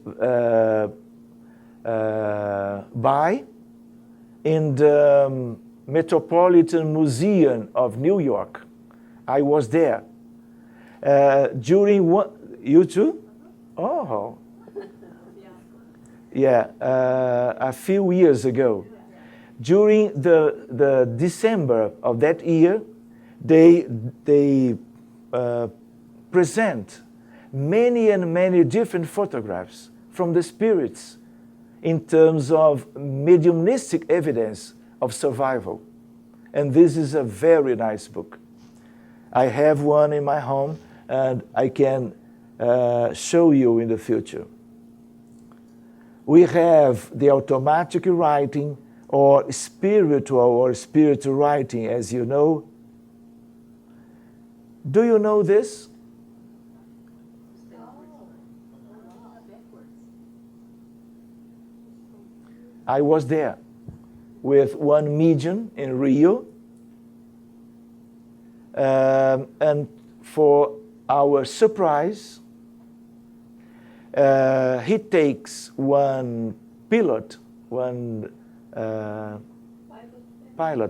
Speaker 1: buy in the Metropolitan Museum of New York. I was there. During one, you too? Oh, yeah, a few years ago. During the December of that year, they present many and many different photographs from the spirits in terms of mediumistic evidence of survival. And this is a very nice book. I have one in my home, and I can show you in the future. We have the automatic writing, or spiritual writing, as you know. Do you know this? I was there with one medium in Rio, and for our surprise, he takes one pilot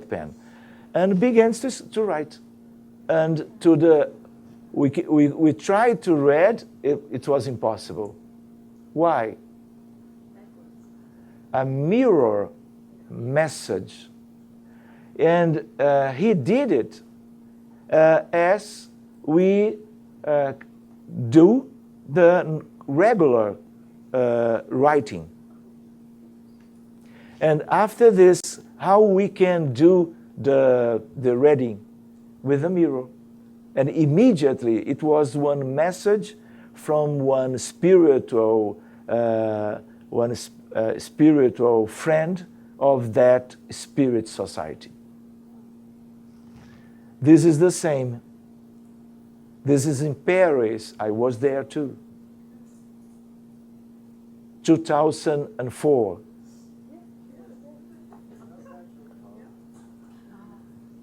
Speaker 1: pen, and begins to write. And we tried to read, it was impossible. Why? A mirror message. And he did it as we do the regular writing. And after this, how we can do the reading with a mirror. And immediately it was one message from one spiritual spiritual friend of that spirit society. This is the same. This is in Paris. I was there too. 2004.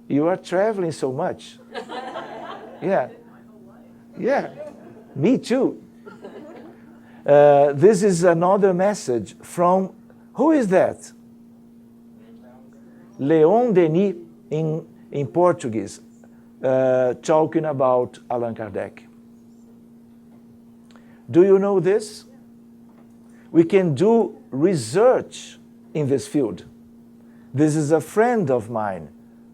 Speaker 1: You are traveling so much. Yeah. Yeah. Me too. This is another message from, who is that? Leon Denis in Portuguese, talking about Allan Kardec. Do you know this? We can do research in this field. This is a friend of mine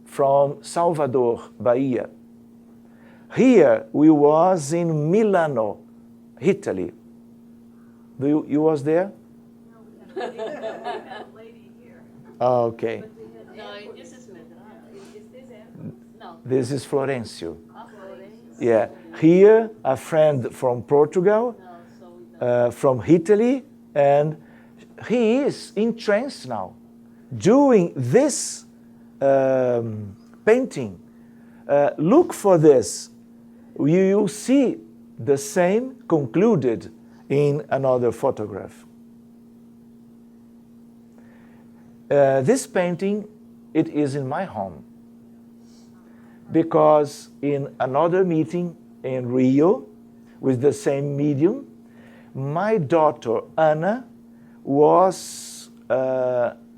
Speaker 1: from Salvador, Bahia. Here we was in Milano, Italy. You was there?
Speaker 2: No, a lady here.
Speaker 1: Oh, okay.
Speaker 2: No, this is Is this it? No.
Speaker 1: This is Florencio.
Speaker 2: Florence.
Speaker 1: Yeah. Here, a friend from Portugal, from Italy, and he is in trance now, doing this painting. Look for this. You will see the same concluded in another photograph. This painting, it is in my home. Because in another meeting in Rio, with the same medium, my daughter Anna was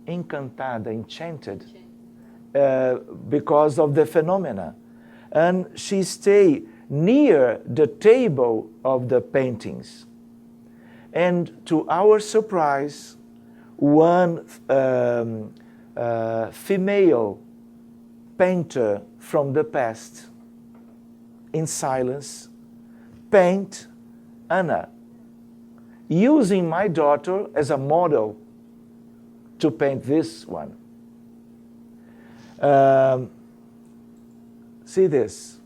Speaker 1: enchanted because of the phenomena. And she stayed near the table of the paintings. And to our surprise, one female painter from the past, in silence, paint Anna, using my daughter as a model to paint this one. See this.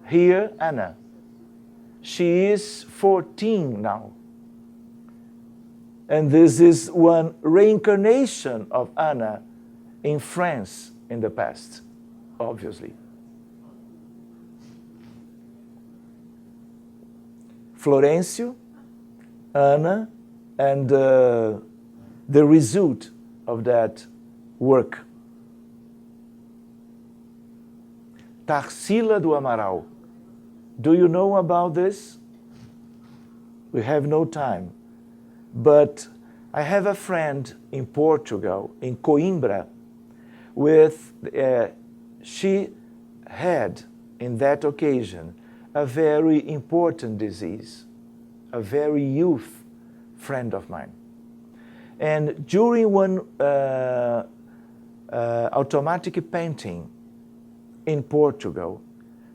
Speaker 1: Here, Anna. She is 14 now. And this is one reincarnation of Anna in France in the past, obviously. Florencio, Anna, and the result of that work. Tarsila do Amaral. Do you know about this? We have no time. But I have a friend in Portugal, in Coimbra, she had, in that occasion, a very important disease, a very youth friend of mine. And during one automatic painting in Portugal,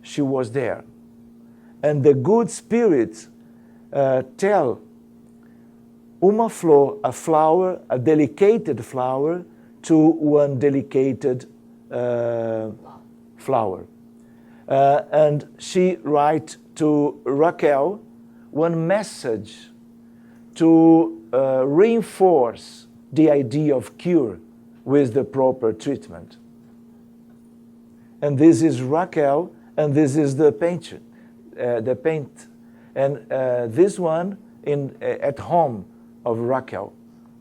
Speaker 1: she was there. And the good spirits tell uma flor, a flower, a delicate flower, to one delicate flower. And she write to Raquel one message to reinforce the idea of cure with the proper treatment. And this is Raquel, and this is the painter, the paint. And this one at home of Raquel,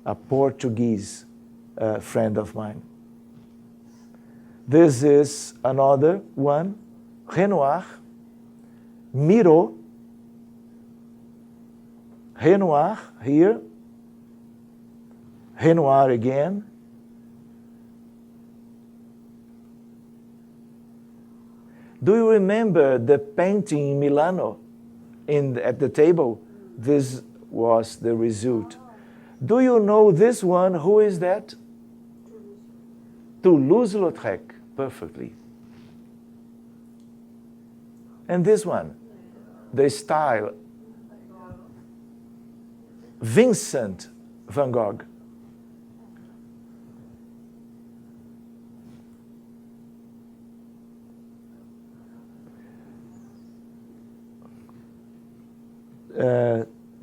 Speaker 1: a Portuguese friend of mine. This is another one, Renoir, Miro, Renoir here, Renoir again, do you remember the painting in Milano at the table? This was the result. Do you know this one? Who is that? Toulouse-Lautrec, perfectly. And this one, the style, Vincent van Gogh.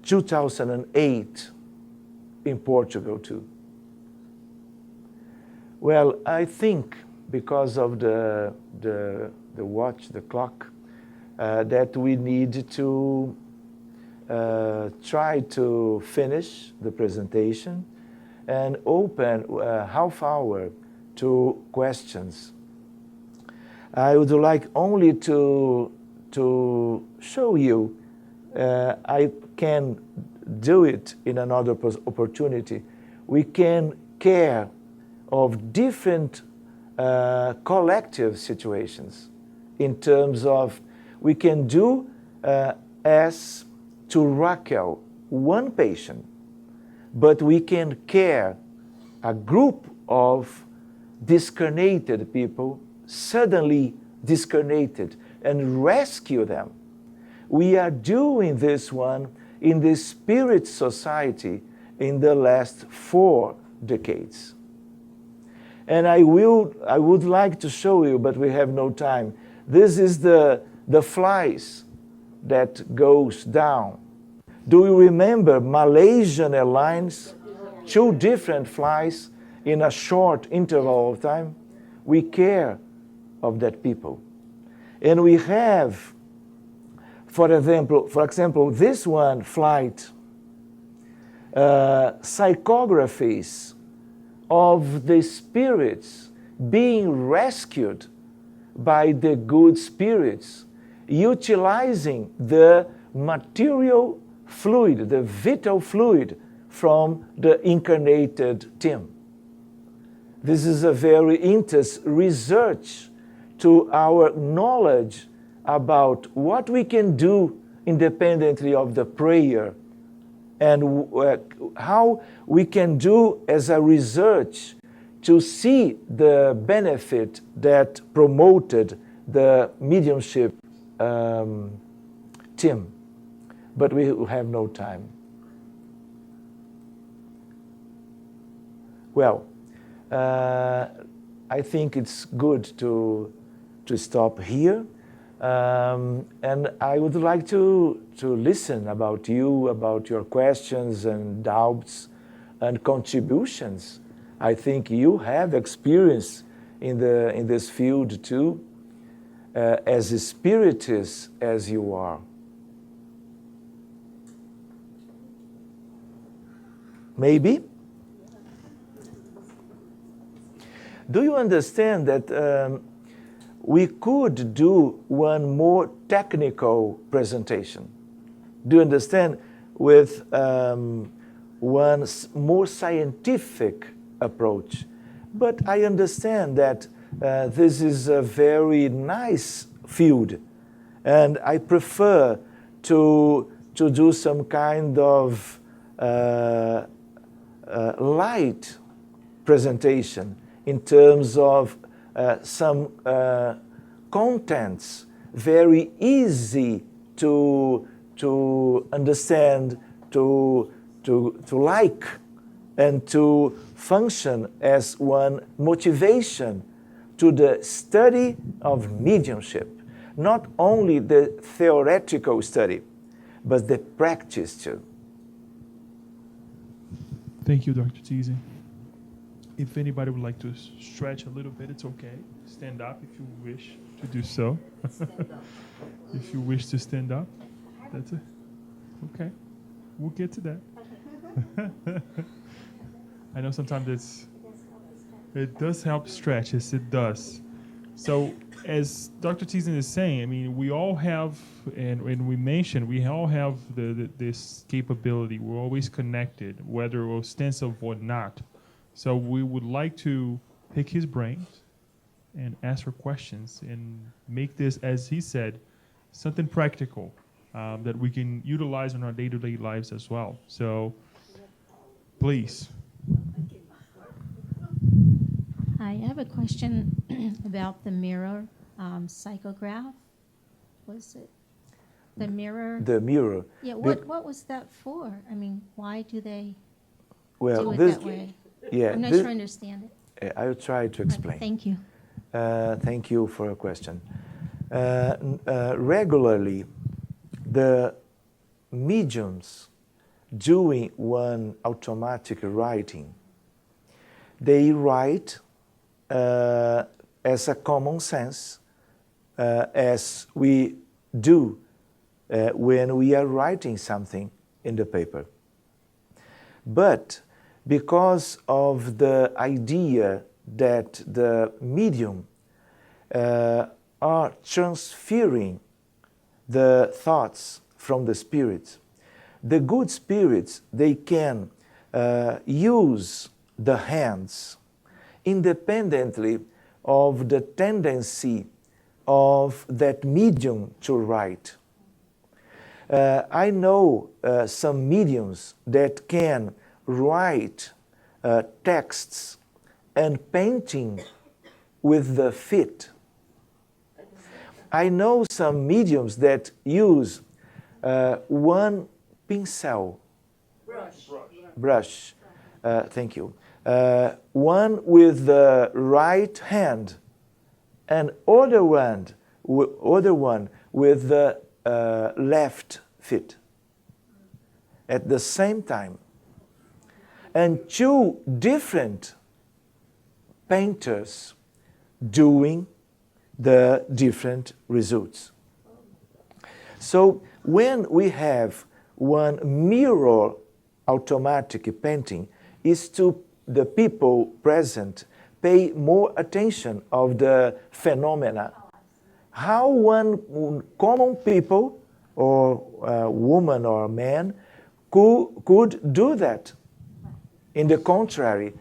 Speaker 1: 2008 in Portugal too. Well, I think because of the watch, the clock, that we need to try to finish the presentation and open a half hour to questions. I would like only to show you, I can do it in another opportunity. We can care of different collective situations in terms of, we can do as to Raquel, one patient, but we can care a group of discarnated people, suddenly discarnated, and rescue them. We are doing this one in the Spirit Society in the last 4 decades. And I would like to show you, but we have no time. This is the flies that goes down. Do you remember Malaysian Airlines? 2 different flies in a short interval of time. We care of that people. And we have, for example, this one flight, psychographies of the spirits being rescued by the good spirits, utilizing the material fluid, the vital fluid from the incarnated team. This is a very intense research to our knowledge about what we can do independently of the prayer, and how we can do as a research to see the benefit that promoted the mediumship team. But we have no time. Well, I think it's good to stop here. And I would like to listen about you, about your questions and doubts and contributions. I think you have experience in this field too, as a spiritist as you are. Maybe? Do you understand that we could do one more technical presentation? Do you understand? With one more scientific approach. But I understand that this is a very nice field, and I prefer to do some kind of light presentation in terms of some contents very easy to understand, to like, and to function as one motivation to the study of mediumship. Not only the theoretical study, but the practice too.
Speaker 3: Thank you, Dr. Thiesen. If anybody would like to stretch a little bit, it's okay. Stand up if you wish to do so. If you wish to stand up, that's it. Okay, we'll get to that. I know sometimes it does help stretch, yes, it does. So as Dr. Thiesen is saying, I mean, we all have, and we mentioned, we all have this capability. We're always connected, whether ostensive or not. So we would like to pick his brains and ask for questions and make this, as he said, something practical that we can utilize in our day-to-day lives as well. So please.
Speaker 4: Hi, I have a question about the mirror psychograph. Was it the mirror?
Speaker 1: The mirror.
Speaker 4: Yeah, what was that for? I mean, why do they do it
Speaker 1: this,
Speaker 4: that way?
Speaker 1: yeah,
Speaker 4: I'm not sure I understand it.
Speaker 1: I'll try to explain.
Speaker 4: Thank you.
Speaker 1: Thank you for your question. Regularly, the mediums doing one automatic writing, they write as a common sense, as we do when we are writing something in the paper. But because of the idea that the medium are transferring the thoughts from the spirits, the good spirits, they can use the hands independently of the tendency of that medium to write. I know some mediums that can write texts and painting with the feet. I know some mediums that use one pencil, brush, thank you, one with the right hand and other one with the left foot at the same time. And two different painters doing the different results. So when we have one mirror automatic painting, is to the people present pay more attention of the phenomena. How one common people, or a woman or a man, could do that. In the contrary,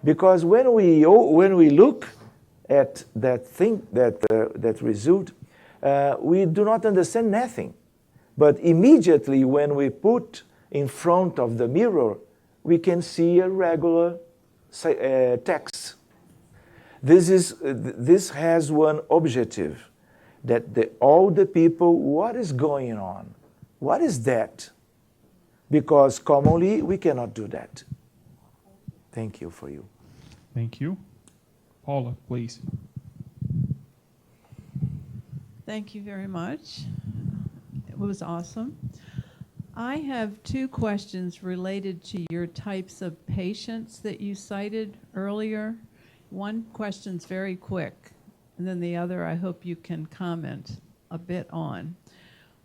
Speaker 1: because when we look at that thing, that result, we do not understand nothing. But immediately when we put in front of the mirror, we can see a regular text. This has one objective, that all the people, what is going on? What is that? Because commonly we cannot do that. Thank you for you.
Speaker 3: Thank you. Paula, please.
Speaker 5: Thank you very much. It was awesome. I have two questions related to your types of patients that you cited earlier. One question's very quick, and then the other I hope you can comment a bit on.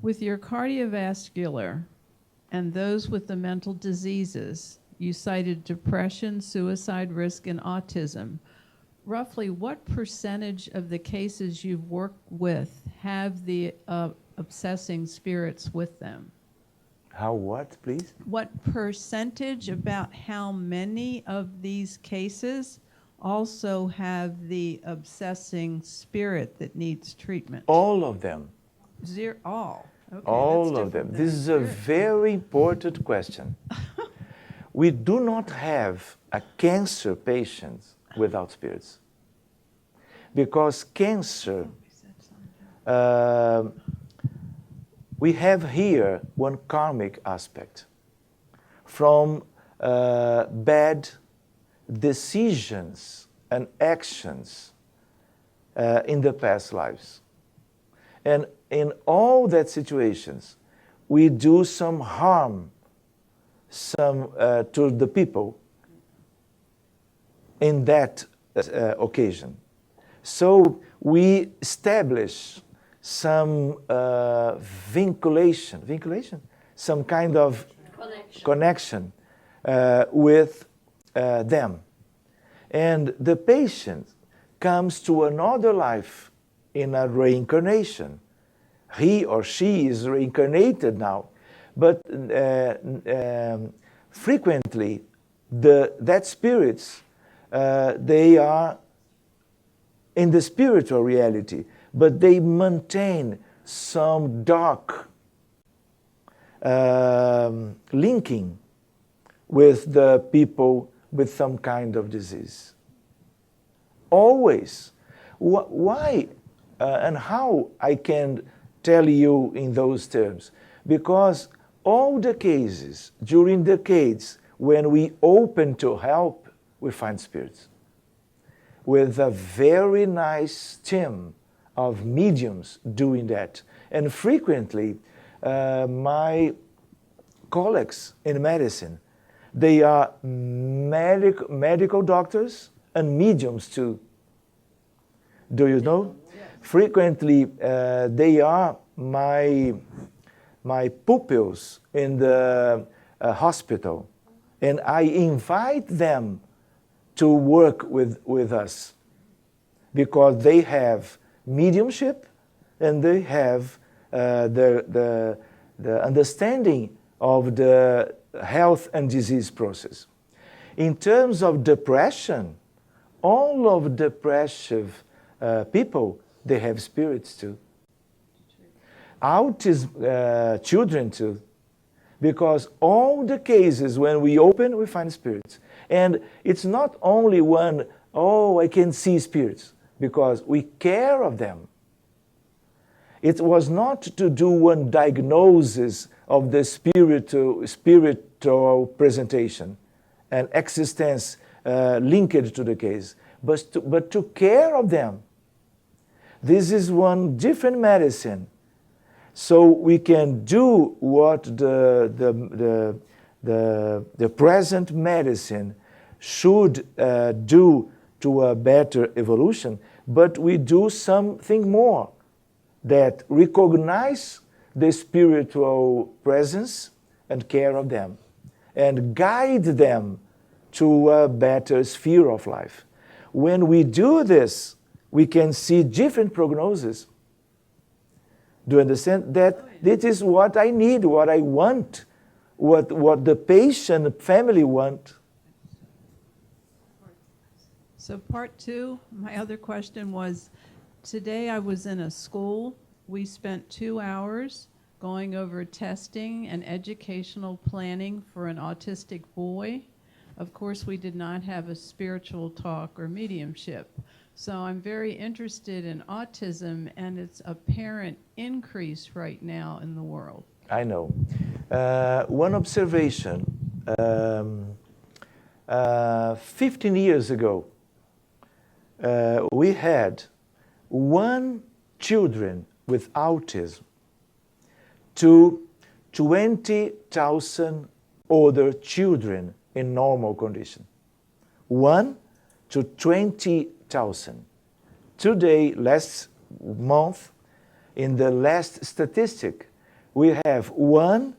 Speaker 5: With your cardiovascular and those with the mental diseases, you cited depression, suicide risk, and autism. Roughly what percentage of the cases you've worked with have the obsessing spirits with them?
Speaker 1: How what, please?
Speaker 5: What percentage, about how many of these cases also have the obsessing spirit that needs treatment?
Speaker 1: All of them.
Speaker 5: All. Okay,
Speaker 1: All of them. This is a very important question. We do not have a cancer patient without spirits. Because cancer, we have here one karmic aspect from bad decisions and actions in the past lives. And in all that situations, we do some harm to the people in that occasion. So we establish some vinculation, some kind of connection with them. And the patient comes to another life in a reincarnation. He or she is reincarnated now, but frequently that spirits, they are in the spiritual reality, but they maintain some dark linking with the people with some kind of disease. Always. Why and how I can tell you in those terms? Because all the cases during decades when we open to help, we find spirits with a very nice team of mediums doing that. And frequently, my colleagues in medicine. They are medical doctors and mediums too. Do you know? Frequently, they are my pupils in the hospital, and I invite them to work with us because they have mediumship and they have the understanding of the health and disease process. In terms of depression, all of depressive people, they have spirits too. Autism children too. Because all the cases when we open, we find spirits. And it's not only one, oh, I can see spirits, because we care of them. It was not to do one diagnosis of the spiritual presentation and existence linked to the case, but to care of them. This is one different medicine. So we can do what the present medicine should do to a better evolution, but we do something more that recognize the spiritual presence and care of them and guide them to a better sphere of life. When we do this, we can see different prognoses. Do you understand? That this is what I need, what I want, what the patient family want.
Speaker 5: So part two, my other question was, today I was in a school. We spent 2 hours going over testing and educational planning for an autistic boy. Of course, we did not have a spiritual talk or mediumship. So I'm very interested in autism and its apparent increase right now in the world.
Speaker 1: I know. One observation, 15 years ago, we had 1 children with autism to 20,000 other children in normal condition. 1 to 20,000. Today, last month, in the last statistic, we have 1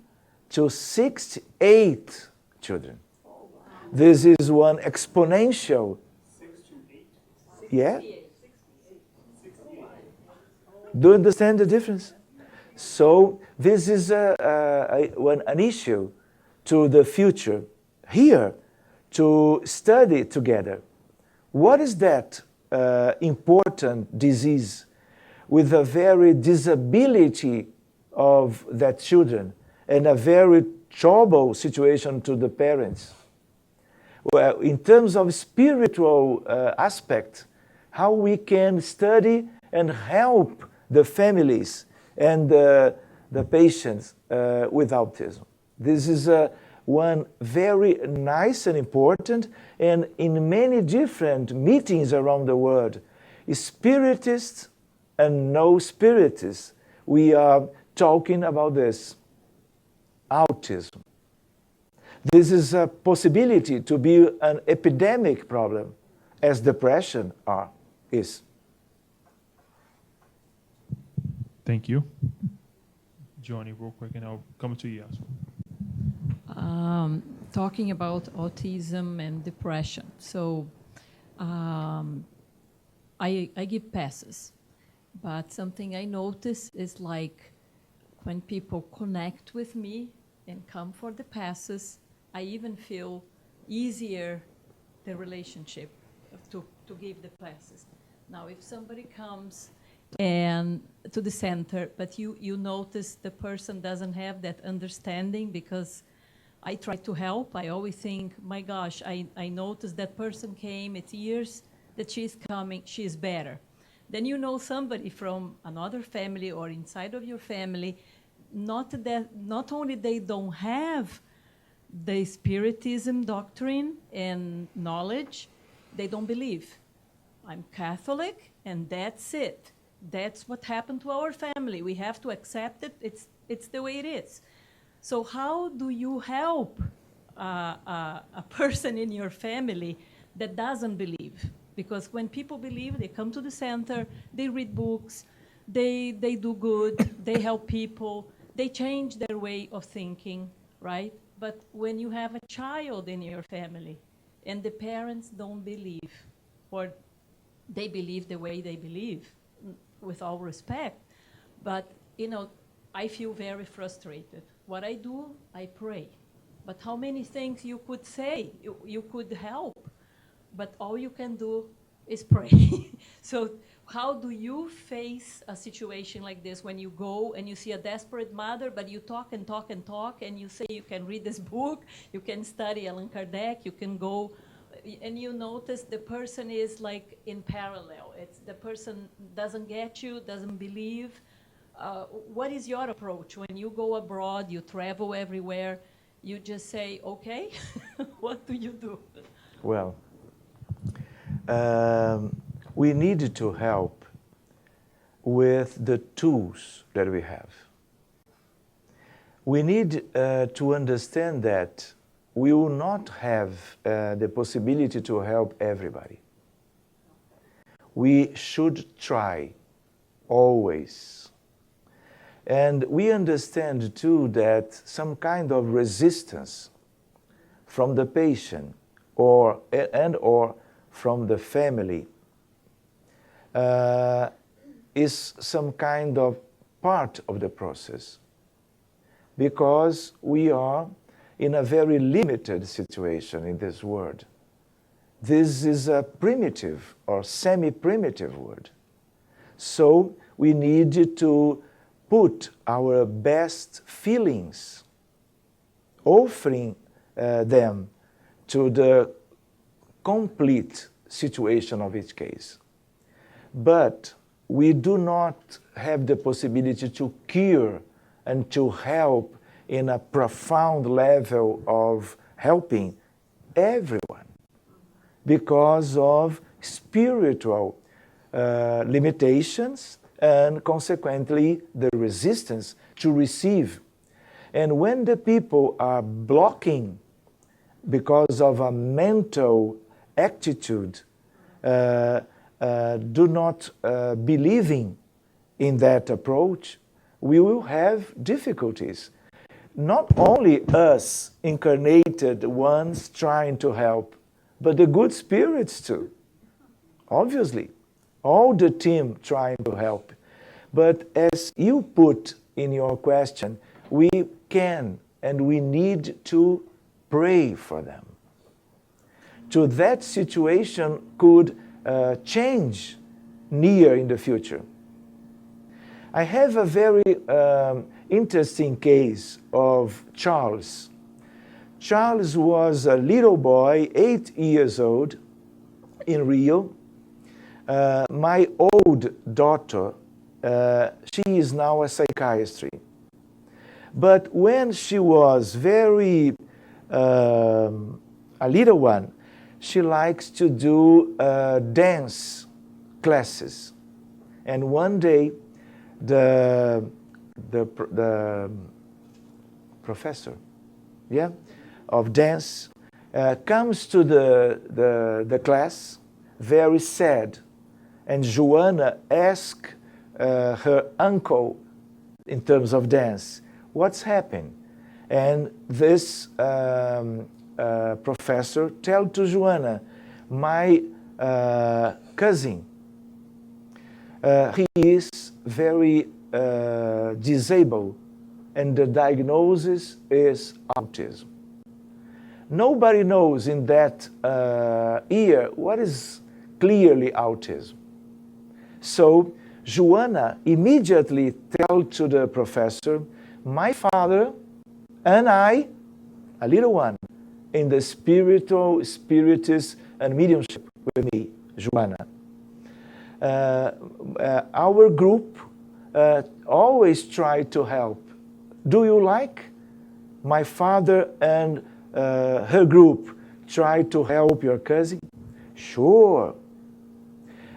Speaker 1: to 68 children. Oh, wow. This is one exponential.
Speaker 6: 6 to 8?
Speaker 1: Yeah? 68. Do you understand the difference? So this is an issue to the future here to study together. What is that important disease with a very disability of that children and a very troubled situation to the parents? Well, in terms of spiritual aspect, how we can study and help the families and the patients with autism. This is one very nice and important, and in many different meetings around the world, Spiritists and no Spiritists, we are talking about this, autism. This is a possibility to be an epidemic problem, as depression is.
Speaker 3: Thank you. Johnny, real quick, and I'll come to you as well.
Speaker 7: Talking about autism and depression. So I give passes, but something I notice is like when people connect with me and come for the passes, I even feel easier the relationship to give the passes. Now, if somebody comes and to the center, but you notice the person doesn't have that understanding because I try to help. I always think, my gosh, I noticed that person came, it's years that she's coming, she's better. Then you know somebody from another family or inside of your family, not only they don't have the Spiritism doctrine and knowledge, they don't believe. I'm Catholic and that's it. That's what happened to our family. We have to accept it. It's the way it is. So how do you help a person in your family that doesn't believe? Because when people believe, they come to the center, they read books, they do good, they help people, they change their way of thinking, right? But when you have a child in your family and the parents don't believe, or they believe the way they believe, with all respect, but I feel very frustrated. What I do, I pray. But how many things you could say, you could help, but all you can do is pray. So how do you face a situation like this when you go and you see a desperate mother, but you talk and talk and talk, and you say you can read this book, you can study Allan Kardec, you can go, and you notice the person is like in parallel. It's the person doesn't get you, doesn't believe. What is your approach when you go abroad, you travel everywhere, you just say, okay, what do you do?
Speaker 1: Well, we need to help with the tools that we have. We need to understand that we will not have the possibility to help everybody. We should try, always. And we understand too that some kind of resistance from the patient or from the family is some kind of part of the process, because we are in a very limited situation in this world. This is a primitive or semi-primitive world. So we need to put our best feelings, offering them to the complete situation of each case. But we do not have the possibility to cure and to help in a profound level of helping everyone because of spiritual limitations and consequently the resistance to receive. And when the people are blocking because of a mental attitude, do not believing in that approach, we will have difficulties. Not only us incarnated ones trying to help, but the good spirits too. Obviously, all the team trying to help. But as you put in your question, we can and we need to pray for them. So that situation could change near in the future. I have a very interesting case of Charles. Charles was a little boy, 8 years old, in Rio. My old daughter, she is now a psychiatrist. But when she was very a little one, she likes to do dance classes. And one day, the professor, of dance comes to the class, very sad, and Joanna asks her uncle, in terms of dance, what's happened? And this professor tells to Joanna, my cousin, he is very disabled, and the diagnosis is autism. Nobody knows in that year what is clearly autism. So Joanna immediately tells to the professor, my father and I, a little one, in the Spiritist and Mediumship with me, Joanna. Our group always try to help. Do you like? My father and her group try to help your cousin? Sure.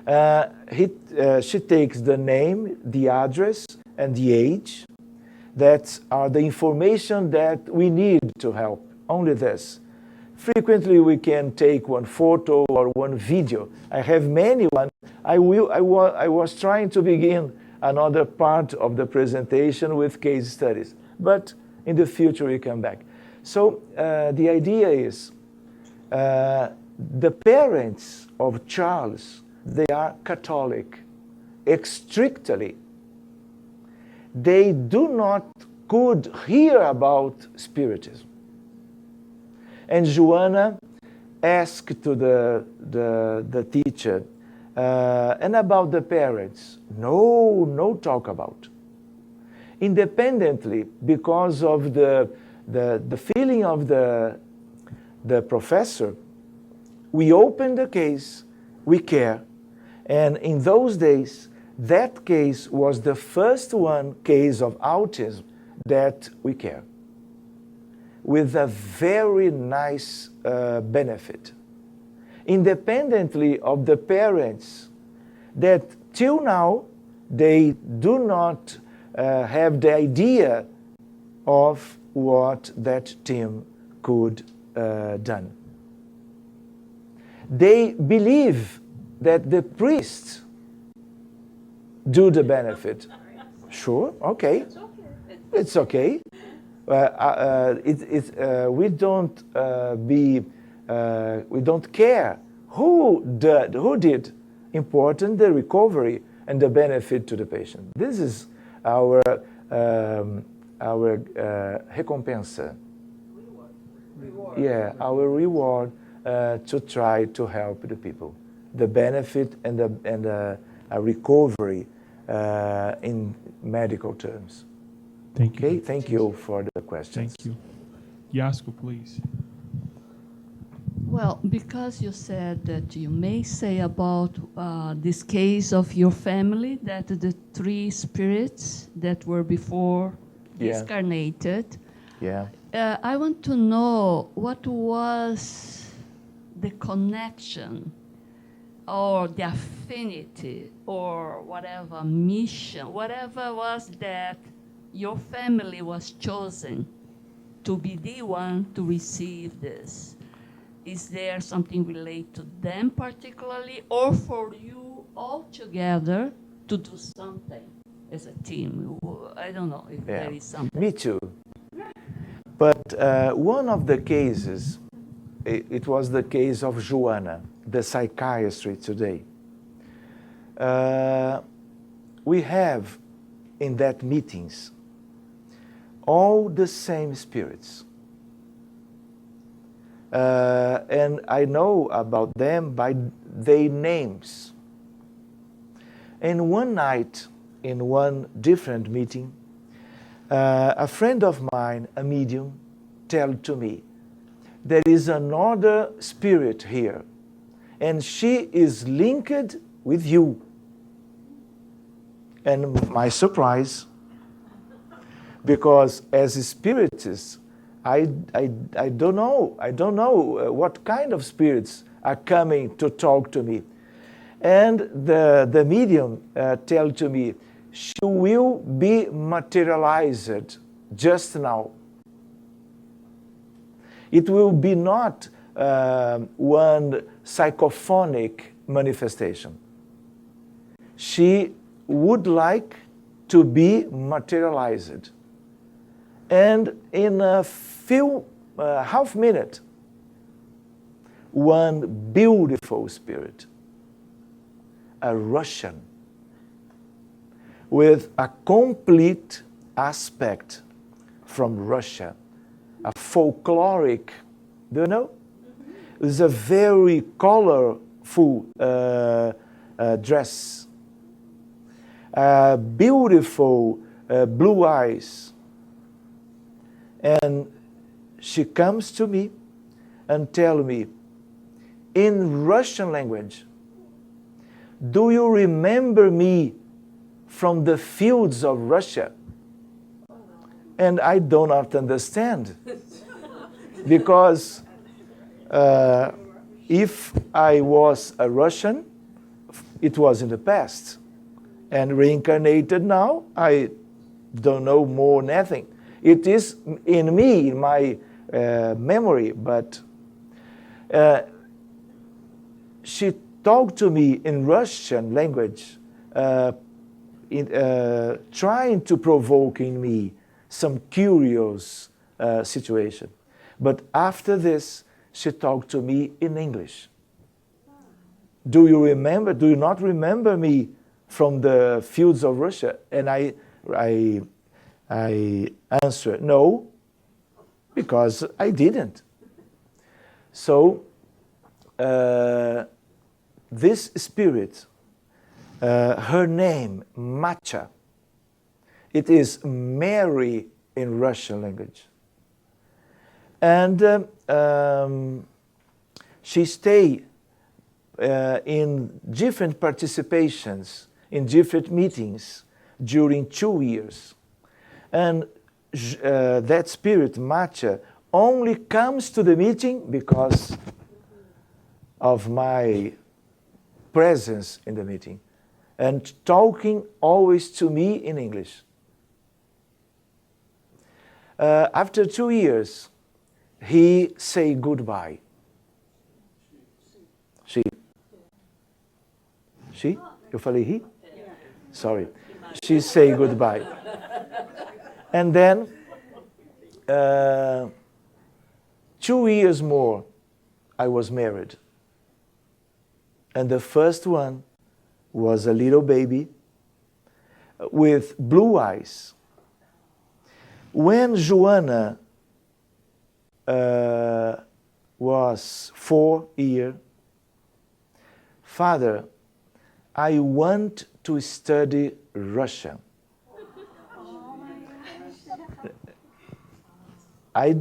Speaker 1: She takes the name, the address, and the age. that are the information that we need to help. Only this. Frequently we can take one photo or one video. I have many ones. I was trying to begin another part of the presentation with case studies, but in the future we come back. So the idea is the parents of Charles, they are Catholic, strictly. They do not could hear about Spiritism. And Joanna asked to the teacher, and about the parents, no talk about. Independently, because of the feeling of the professor, we open the case, we care. And in those days, that case was the first case of autism that we care, with a very nice benefit. Independently of the parents, that till now, they do not have the idea of what that team could done. They believe that the priests do the benefit. Sure, okay. It's okay. We don't care who did. Important the recovery and the benefit to the patient. This is our recompensa. Reward. Yeah, our reward to try to help the people. The benefit and a recovery in medical terms.
Speaker 3: Thank you.
Speaker 1: Okay, thank you for the questions.
Speaker 3: Thank you. Yasko, please.
Speaker 6: Well, because you said that you may say about this case of your family, that the 3 spirits that were before discarnated, I want to know what was the connection or the affinity or whatever mission, whatever was that your family was chosen to be the one to receive this. Is there something related to them particularly, or for you all together to do something as a team? I don't know if there is something.
Speaker 1: Me too. But one of the cases, it was the case of Joanna, the psychiatry today. We have in that meetings all the same spirits. And I know about them by their names. And one night, in one different meeting, a friend of mine, a medium, told to me, there is another spirit here, and she is linked with you. And my surprise, because as a spiritist, I don't know what kind of spirits are coming to talk to me. And the medium tell to me, she will be materialized just now. It will be not one psychophonic manifestation. She would like to be materialized. And in a few half minute, one beautiful spirit, a Russian, with a complete aspect from Russia, a folkloric, do you know? It's a very colorful dress, beautiful blue eyes. And she comes to me and tells me, in Russian language, do you remember me from the fields of Russia? And I do not understand. Because if I was a Russian, it was in the past. And reincarnated now, I don't know more nothing. It is in me, in my memory, but she talked to me in Russian language, trying to provoke in me some curious situation. But after this, she talked to me in English. Do you remember? Do you not remember me from the fields of Russia? And I answered no, because I didn't. So this spirit, her name, Matcha, it is Mary in Russian language. And she stayed in different participations, in different meetings during 2 years. And that spirit, Matcha, only comes to the meeting because of my presence in the meeting and talking always to me in English. After 2 years, he said goodbye. She? Eu falei he? Sorry. She said goodbye. And then 2 years more, I was married. And the first one was a little baby with blue eyes. When Joanna was 4 years, Father, I want to study Russian. I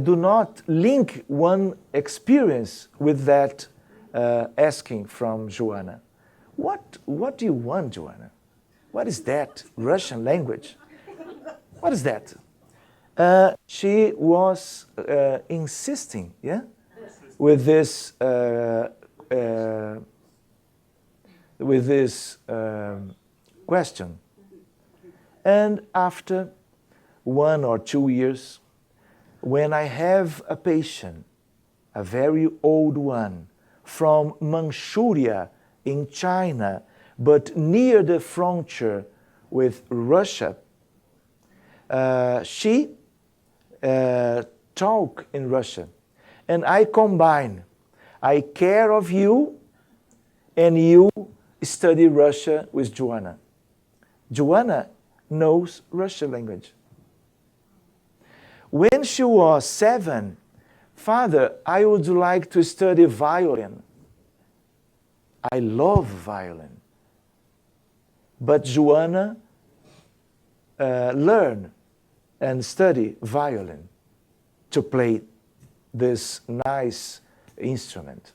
Speaker 1: do not link one experience with that asking from Joanna. What do you want, Joanna? What is that? Russian language? What is that? She was insisting, yeah, with this question. And after 1 or 2 years, when I have a patient, a very old one, from Manchuria in China, but near the frontier with Russia, she talk in Russian. And I combine, I care of you and you study Russia with Joanna. Joanna knows Russian language. When she was 7, Father, I would like to study violin. I love violin. But Joanna learned and studied violin to play this nice instrument.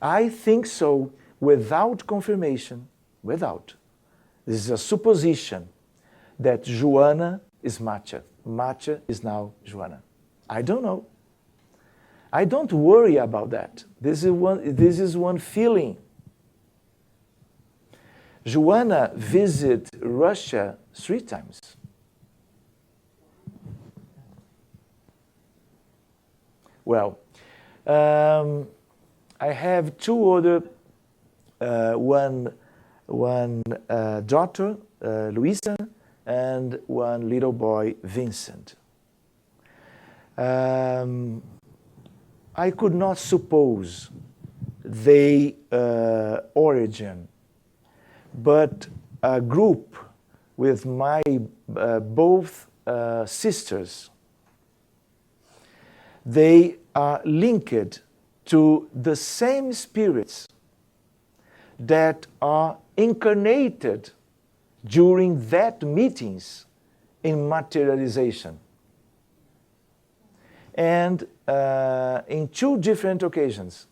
Speaker 1: I think so, without confirmation, without. This is a supposition that Joanna is Matcha. Matcha is now Joanna. I don't know. I don't worry about that. This is one feeling. Joanna visited Russia 3 times. Well, I have 2 other, one daughter, Luisa, and 1 little boy, Vincent. I could not suppose their origin, but a group with my both sisters, they are linked to the same spirits that are incarnated during that meetings in materialization. And in 2 different occasions,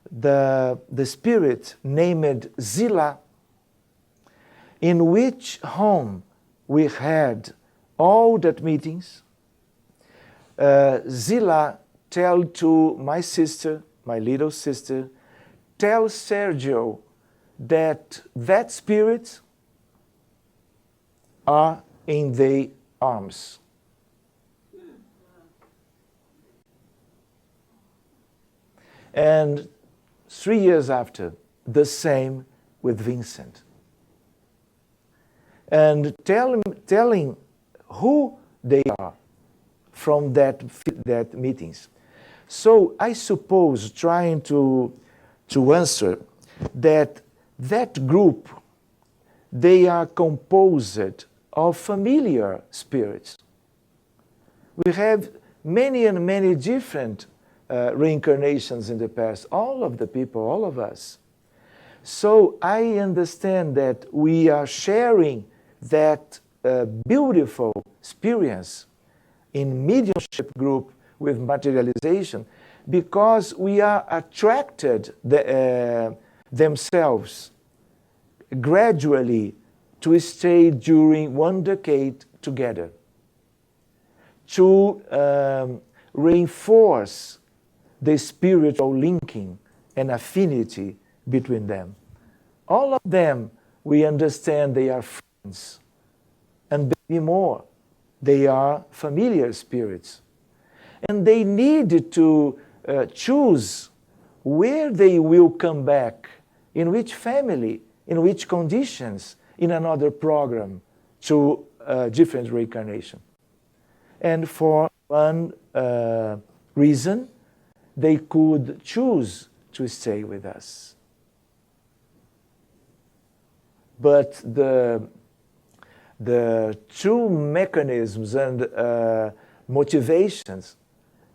Speaker 1: the spirit named Zila, in which home we had all that meetings, Zila tell to my sister, my little sister, tell Sergio that spirits are in their arms. And 3 years after, the same with Vincent. And telling who they are from that meetings. So I suppose, trying to answer, that group, they are composed of familiar spirits. We have many and many different reincarnations in the past, all of the people, all of us. So I understand that we are sharing that beautiful experience in mediumship group with materialization because we are attracted themselves gradually to stay during 1 decade together, to reinforce the spiritual linking and affinity between them. All of them, we understand they are friends. And maybe more, they are familiar spirits. And they need to choose where they will come back, in which family, in which conditions, in another program to different reincarnation. And for one reason, they could choose to stay with us. But the true mechanisms and motivations,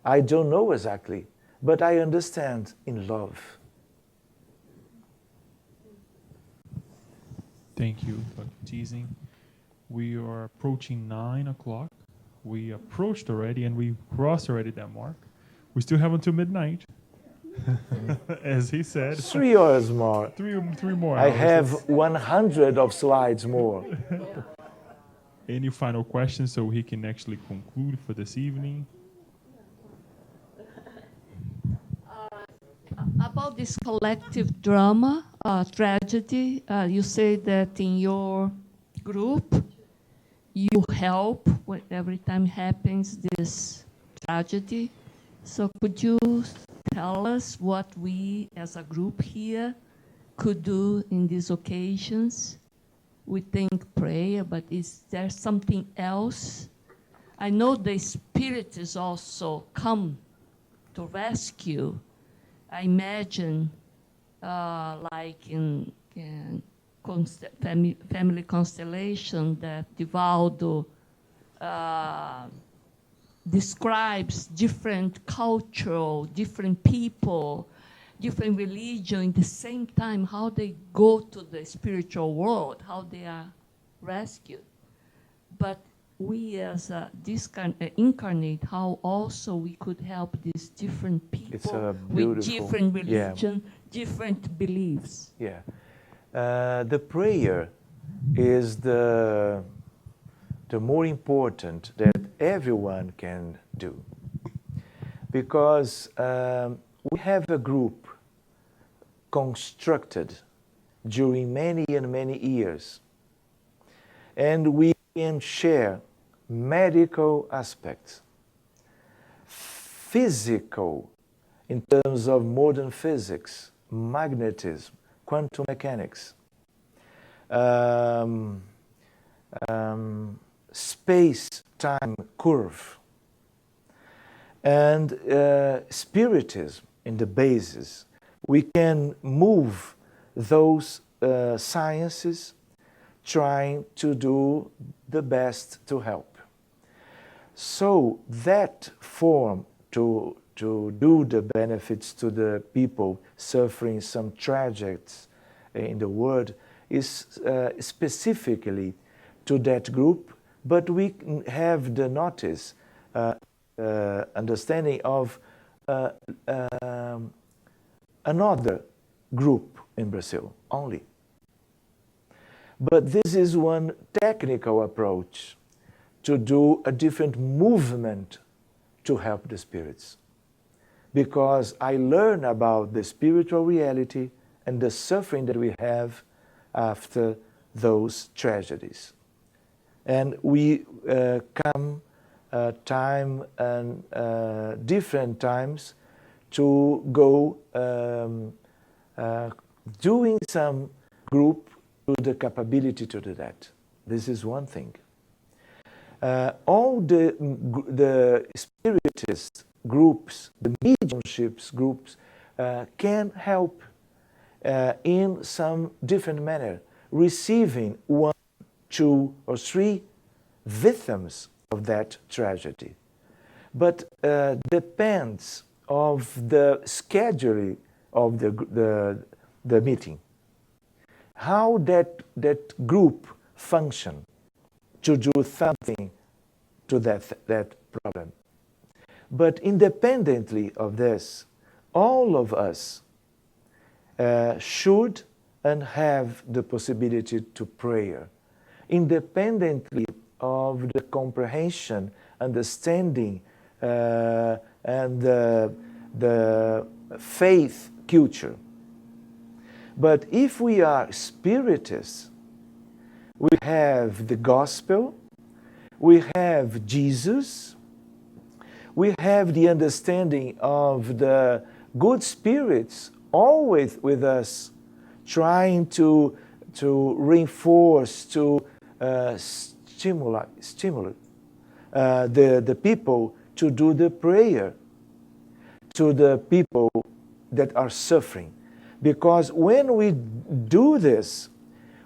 Speaker 1: I don't know exactly, but I understand in love.
Speaker 3: Thank you, Dr. Thiesen. We are approaching 9 o'clock. We approached already and we crossed already that mark. We still have until midnight, as he said.
Speaker 1: 3 hours more.
Speaker 3: Three more
Speaker 1: I
Speaker 3: hours.
Speaker 1: have 100 of slides more.
Speaker 3: Any final questions so he can actually conclude for this evening?
Speaker 6: About this collective drama, tragedy, you say that in your group, you help every time happens this tragedy. So could you tell us what we as a group here could do in these occasions? We think prayer, but is there something else? I know the Spiritists also come to rescue. I imagine like in family constellation that Divaldo describes different cultural, different people, different religion in the same time, how they go to the spiritual world, how they are rescued. But we as incarnate, how also we could help these different people with different religion, different beliefs.
Speaker 1: Yeah. The prayer is the more important that everyone can do. Because we have a group constructed during many and many years. And we can share medical aspects, physical, in terms of modern physics, magnetism, quantum mechanics, space-time curve, and Spiritism in the basis. We can move those sciences trying to do the best to help. So that form to do the benefits to the people suffering some tragedies in the world is specifically to that group, but we have the notice, understanding of another group in Brazil only. But this is one technical approach to do a different movement to help the spirits. Because I learn about the spiritual reality and the suffering that we have after those tragedies. And we come time and different times to go doing some group to the capability to do that. This is one thing. All the Spiritist groups, the mediumships groups, can help in some different manner, receiving 1, 2, or 3 victims of that tragedy. But depends of the schedule of the meeting, how that group function to do something to that problem. But independently of this, all of us should and have the possibility to pray, independently of the comprehension, understanding, and the faith culture. But if we are Spiritists, we have the gospel, we have Jesus, we have the understanding of the good spirits always with us, trying to reinforce, to stimulate the people to do the prayer to the people that are suffering. Because when we do this,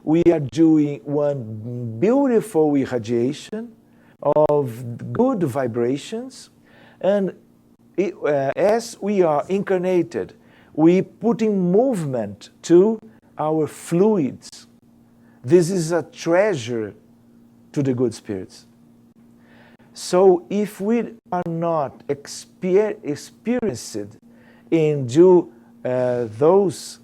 Speaker 1: we are doing one beautiful irradiation of good vibrations, and as we are incarnated, we put in movement to our fluids. This is a treasure to the good spirits. So if we are not experienced in those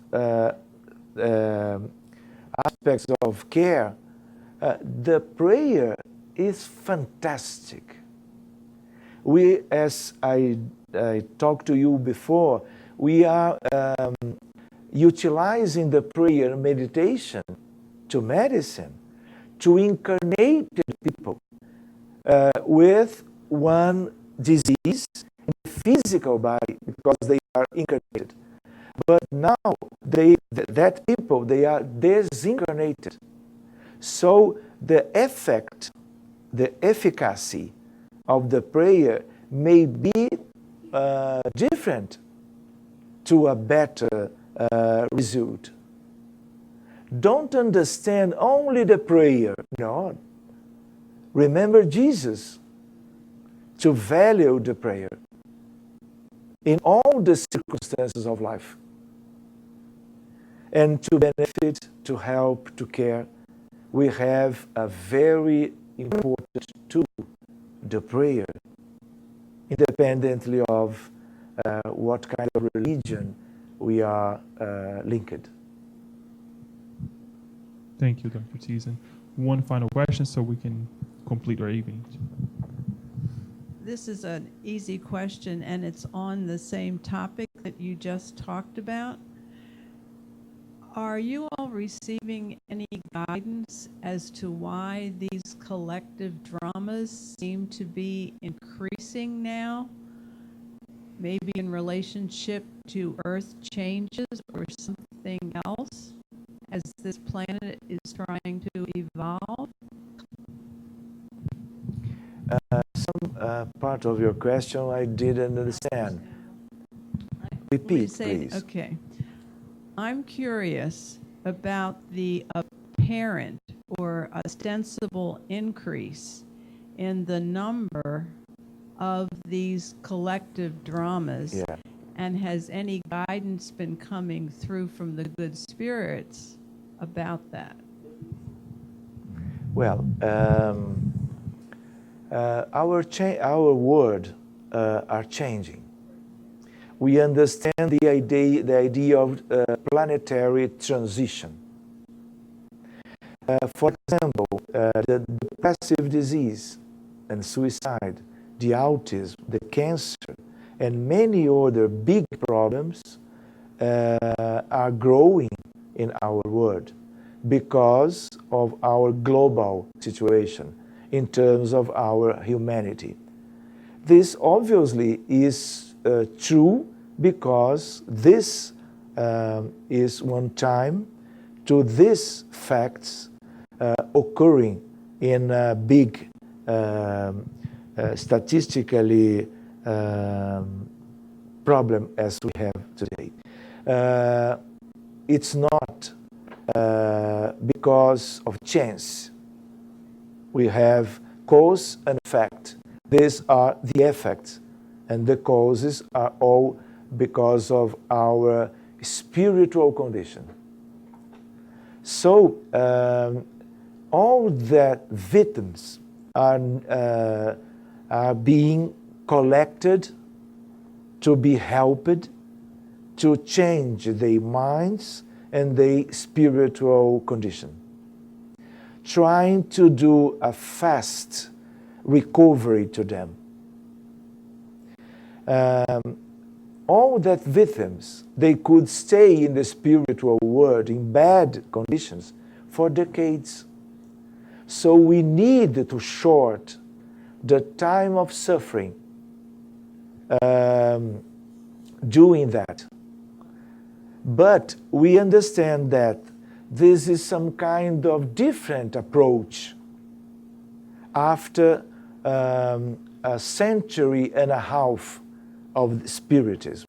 Speaker 1: aspects of care, the prayer is fantastic. We, as I talked to you before, we are utilizing the prayer meditation to medicine, to incarnate people with one disease in the physical body, because they are incarnated. But now that people, they are disincarnated. So the effect, the efficacy of the prayer may be different to a better result. Don't understand only the prayer. No. Remember Jesus, to value the prayer in all the circumstances of life, and to benefit, to help, to care. We have a very important tool, the prayer, independently of what kind of religion we are linked.
Speaker 3: Thank you, Dr. Thiesen. One final question so we can complete our evening.
Speaker 5: This is an easy question, and it's on the same topic that you just talked about. Are you all receiving any guidance as to why these collective dramas seem to be increasing now? Maybe in relationship to Earth changes or something else, as this planet is trying to evolve?
Speaker 1: Some part of your question I didn't understand. Repeat, please.
Speaker 5: Okay. I'm curious about the apparent or ostensible increase in the number of these collective dramas.
Speaker 1: Yeah.
Speaker 5: And has any guidance been coming through from the good spirits about that?
Speaker 1: Well, our world are changing. We understand the idea of planetary transition. For example, the depressive disease and suicide, the autism, the cancer, and many other big problems are growing in our world because of our global situation in terms of our humanity. This obviously is true because this is one time to these facts occurring in a big statistically problem as we have today. It's not because of chance. We have cause and effect. These are the effects, and the causes are all because of our spiritual condition. So all that victims are being collected to be helped to change their minds and their spiritual condition. Trying to do a fast recovery to them. All that victims, they could stay in the spiritual world in bad conditions for decades. So we need to short the time of suffering doing that. But we understand that this is some kind of different approach after a century and a half of Spiritism.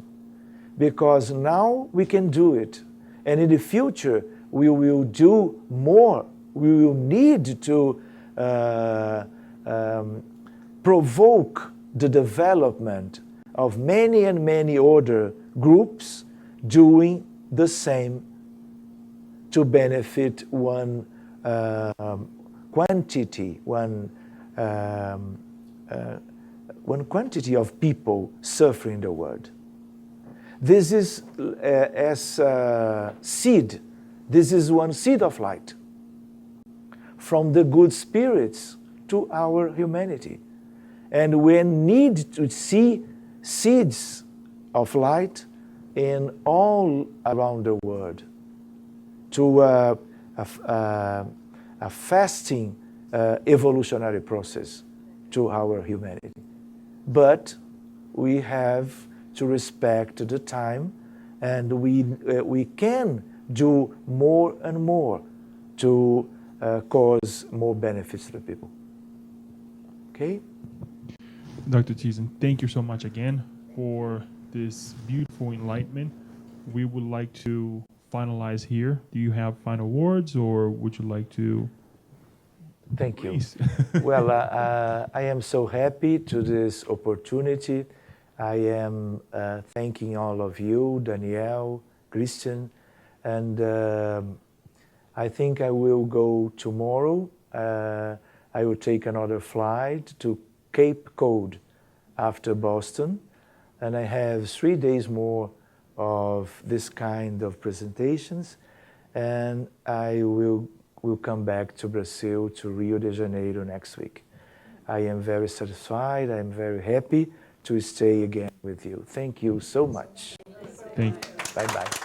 Speaker 1: Because now we can do it. And in the future, we will do more. We will need to provoke the development of many and many other groups doing the same to benefit one quantity, one quantity of people suffering the world. This is as a seed. This is one seed of light from the good spirits to our humanity. And we need to see seeds of light in all around the world to a fasting evolutionary process to our humanity. But we have to respect the time, and we can do more and more to cause more benefits to the people. Okay?
Speaker 3: Dr. Thiesen, thank you so much again for this beautiful enlightenment. We would like to finalize here. Do you have final words, or would you like to?
Speaker 1: Thank
Speaker 3: Please.
Speaker 1: you. Well, I am so happy to this opportunity. I am thanking all of you, Danielle, Christian, and I think I will go tomorrow. I will take another flight to Cape Cod after Boston, and I have 3 days more of this kind of presentations, and I will come back to Brazil, to Rio de Janeiro next week. I am very satisfied. I am very happy to stay again with you. Thank you so much.
Speaker 3: Thank you.
Speaker 1: Bye-bye.